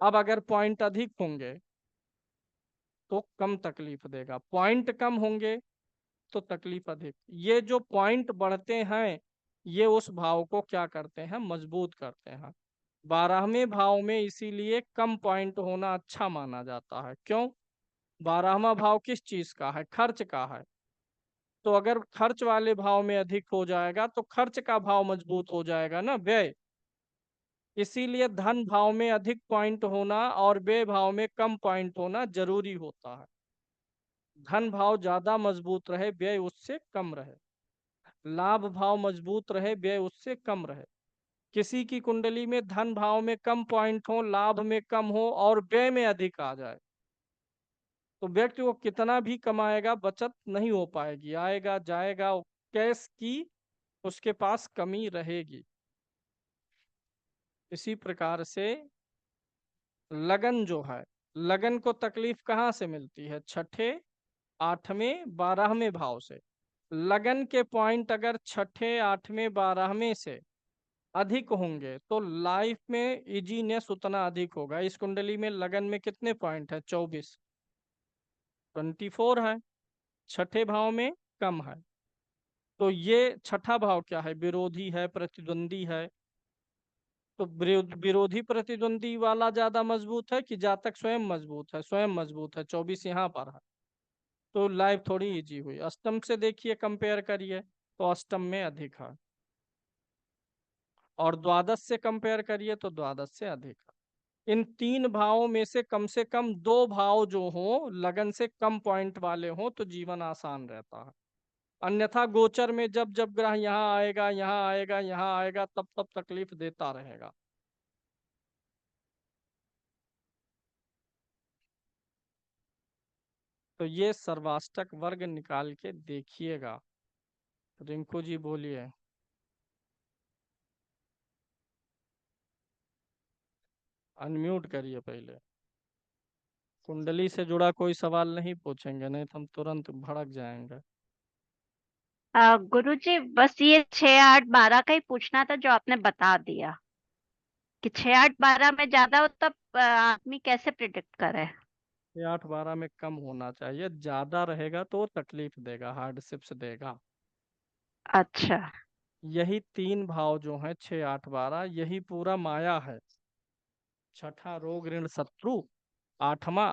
अब अगर पॉइंट अधिक होंगे तो कम तकलीफ देगा, पॉइंट कम होंगे तो तकलीफ अधिक। ये जो पॉइंट बढ़ते हैं ये उस भाव को क्या करते हैं, मजबूत करते हैं। 12वें भाव में इसीलिए कम पॉइंट होना अच्छा माना जाता है। क्यों? 12वां भाव किस चीज का है, खर्च का है। तो अगर खर्च वाले भाव में अधिक हो जाएगा तो खर्च का भाव मजबूत हो जाएगा ना, व्यय। इसीलिए धन भाव में अधिक पॉइंट होना और व्यय भाव में कम पॉइंट होना जरूरी होता है। धन भाव ज्यादा मजबूत रहे, व्यय उससे कम रहे। लाभ भाव मजबूत रहे, व्यय उससे कम रहे। किसी की कुंडली में धन भाव में कम पॉइंट हो, लाभ में कम हो और व्यय में अधिक आ जाए तो व्यक्ति वो कितना भी कमाएगा बचत नहीं हो पाएगी, आएगा जाएगा, कैश की उसके पास कमी रहेगी। इसी प्रकार से लगन जो है, लगन को तकलीफ कहाँ से मिलती है, छठे, 8वें, 12वें भाव से। लगन के पॉइंट अगर छठे, 8वें, 12वें से अधिक होंगे तो लाइफ में इजीनेस उतना अधिक होगा। इस कुंडली में लगन में कितने पॉइंट है, 24, 24 है, छठे भाव में कम है। तो ये छठा भाव क्या है, विरोधी है, प्रतिद्वंदी है। तो विरोधी प्रतिद्वंदी वाला ज्यादा मजबूत है कि जातक स्वयं मजबूत है, स्वयं मजबूत है, 24 यहाँ पर है तो लाइफ थोड़ी इजी हुई। अष्टम से देखिए, कंपेयर करिए तो अष्टम में अधिक है और द्वादश से कंपेयर करिए तो द्वादश से अधिक है। इन 3 भावों में से कम 2 भाव जो हो लगन से कम पॉइंट वाले हो तो जीवन आसान रहता है। अन्यथा गोचर में जब जब ग्रह यहाँ आएगा, यहाँ आएगा, यहाँ आएगा, तब तब तकलीफ देता रहेगा। तो ये सर्वाष्टक वर्ग निकाल के देखिएगा। रिंकू जी बोलिए। अनम्यूट करिए पहले। कुंडली से जुड़ा कोई सवाल नहीं पूछेंगे, नहीं तो हम तुरंत भड़क जाएंगे। गुरुजी बस ये 6, 8, 12 का ही पूछना था जो आपने बता दिया कि 6, 8, 12 में ज्यादा हो तब आदमी कैसे प्रिडिक्ट करे। ये 8, 12 में कम होना चाहिए, ज्यादा रहेगा तो तकलीफ देगा, हार्डशिप्स देगा। अच्छा। यही 3 भाव जो हैं 6, 8, 12, यही पूरा माया है। छठा रोग ऋण शत्रु, 8वां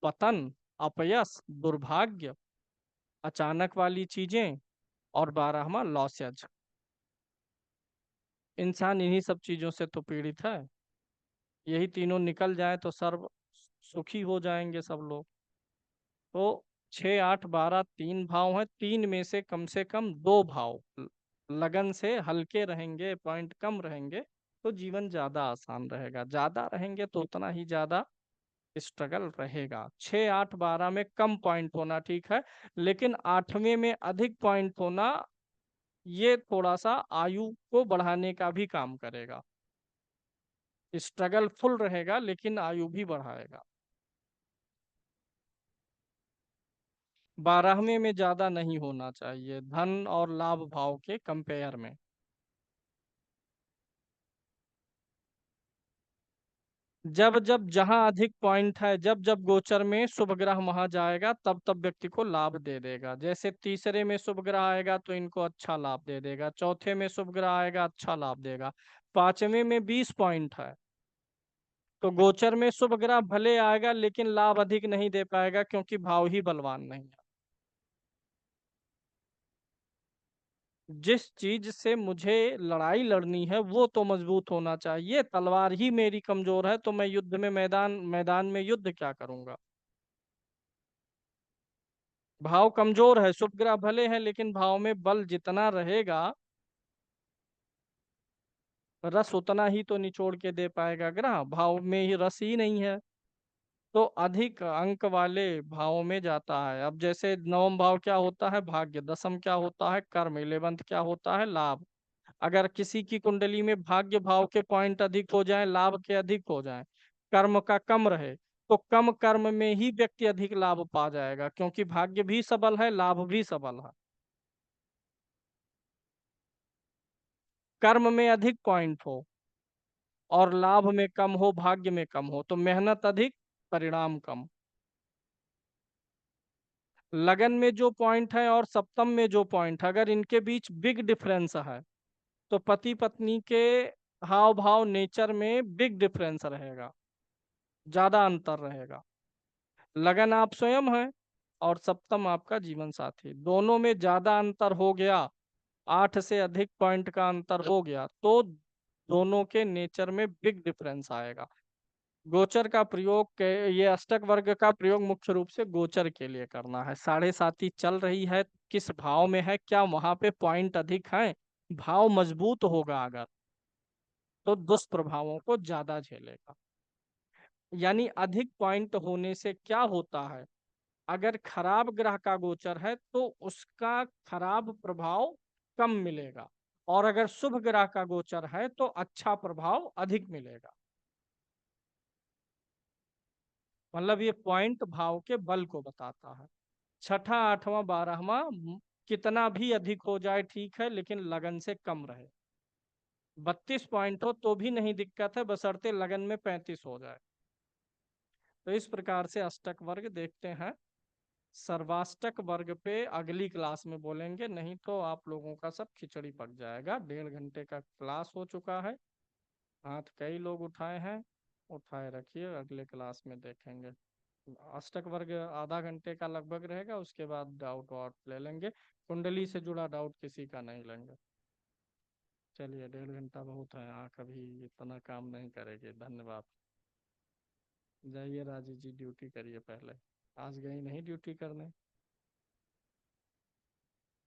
पतन, अपयश, दुर्भाग्य, अचानक वाली चीजें और 12वां लॉसेज। इंसान इन्हीं सब चीजों से तो पीड़ित है। यही तीनों निकल जाए तो सर्व सुखी हो जाएंगे सब लोग। तो 6, 8, 12 3 भाव हैं, 3 में से कम 2 भाव लगन से हल्के रहेंगे, पॉइंट कम रहेंगे तो जीवन ज्यादा आसान रहेगा। ज्यादा रहेंगे तो उतना ही ज्यादा स्ट्रगल रहेगा। 6, 8, 12 में कम पॉइंट होना ठीक है, लेकिन 8वें में अधिक पॉइंट होना ये थोड़ा सा आयु को बढ़ाने का भी काम करेगा। स्ट्रगल फुल रहेगा लेकिन आयु भी बढ़ाएगा। 12वें में ज्यादा नहीं होना चाहिए, धन और लाभ भाव के कंपेयर में। जब जब जहां अधिक पॉइंट है, जब जब गोचर में शुभ ग्रह वहां जाएगा तब तब व्यक्ति को लाभ दे देगा। जैसे तीसरे में शुभ ग्रह आएगा तो इनको अच्छा लाभ दे देगा, चौथे में शुभ ग्रह आएगा अच्छा लाभ देगा, 5वें में 20 पॉइंट है तो गोचर में शुभ ग्रह भले आएगा लेकिन लाभ अधिक नहीं दे पाएगा क्योंकि भाव ही बलवान नहीं है। जिस चीज से मुझे लड़ाई लड़नी है वो तो मजबूत होना चाहिए। तलवार ही मेरी कमजोर है तो मैं युद्ध में मैदान में युद्ध क्या करूंगा। भाव कमजोर है, शुभ ग्रह भले हैं लेकिन भाव में बल जितना रहेगा रस उतना ही तो निचोड़ के दे पाएगा ग्रह, भाव में ही रस ही नहीं है तो अधिक अंक वाले भावों में जाता है। अब जैसे 9वां भाव क्या होता है, भाग्य, 10वां क्या होता है, कर्म, 11वां क्या होता है, लाभ। अगर किसी की कुंडली में भाग्य भाव के पॉइंट अधिक हो जाएं, लाभ के अधिक हो जाएं, कर्म का कम रहे, तो कम कर्म में ही व्यक्ति अधिक लाभ पा जाएगा, क्योंकि भाग्य भी सबल है, लाभ भी सबल है। कर्म में अधिक पॉइंट हो और लाभ में कम हो, भाग्य में कम हो, तो मेहनत अधिक, परिणाम कम। लगन में जो पॉइंट है और सप्तम में जो पॉइंट है, अगर इनके बीच बिग डिफरेंस है, तो पति पत्नी के हाव भाव नेचर में बिग डिफरेंस रहेगा, ज्यादा अंतर रहेगा। लगन आप स्वयं है और सप्तम आपका जीवन साथी, दोनों में ज्यादा अंतर हो गया, 8 से अधिक पॉइंट का अंतर हो गया, तो दोनों के नेचर में बिग डिफरेंस आएगा। गोचर का प्रयोग ये अष्टक वर्ग का प्रयोग मुख्य रूप से गोचर के लिए करना है। साढ़े साती चल रही है, किस भाव में है, क्या वहां पे पॉइंट अधिक है, भाव मजबूत होगा अगर, तो दुष्प्रभावों को ज्यादा झेलेगा। यानी अधिक पॉइंट होने से क्या होता है, अगर खराब ग्रह का गोचर है तो उसका खराब प्रभाव कम मिलेगा, और अगर शुभ ग्रह का गोचर है तो अच्छा प्रभाव अधिक मिलेगा। मतलब ये पॉइंट भाव के बल को बताता है। छठा, आठवां, बारहवां कितना भी अधिक हो जाए ठीक है, लेकिन लगन से कम रहे। 32 पॉइंट हो तो भी नहीं दिक्कत है, बशर्ते लगन में 35 हो जाए। तो इस प्रकार से अष्टक वर्ग देखते हैं। सर्वाष्टक वर्ग पे अगली क्लास में बोलेंगे, नहीं तो आप लोगों का सब खिचड़ी पक जाएगा। 1.5 घंटे का क्लास हो चुका है, हाथ कई लोग उठाए हैं, उठाए रखिए, अगले क्लास में देखेंगे। अष्टक वर्ग आधा घंटे का लगभग रहेगा, उसके बाद डाउट वाउट ले लेंगे, कुंडली से जुड़ा डाउट किसी का नहीं लेंगे। चलिए, 1.5 घंटा बहुत है, आँख अभी इतना काम नहीं करेगी। धन्यवाद। जाइए राजी जी, ड्यूटी करिए पहले, आज गई नहीं ड्यूटी करने।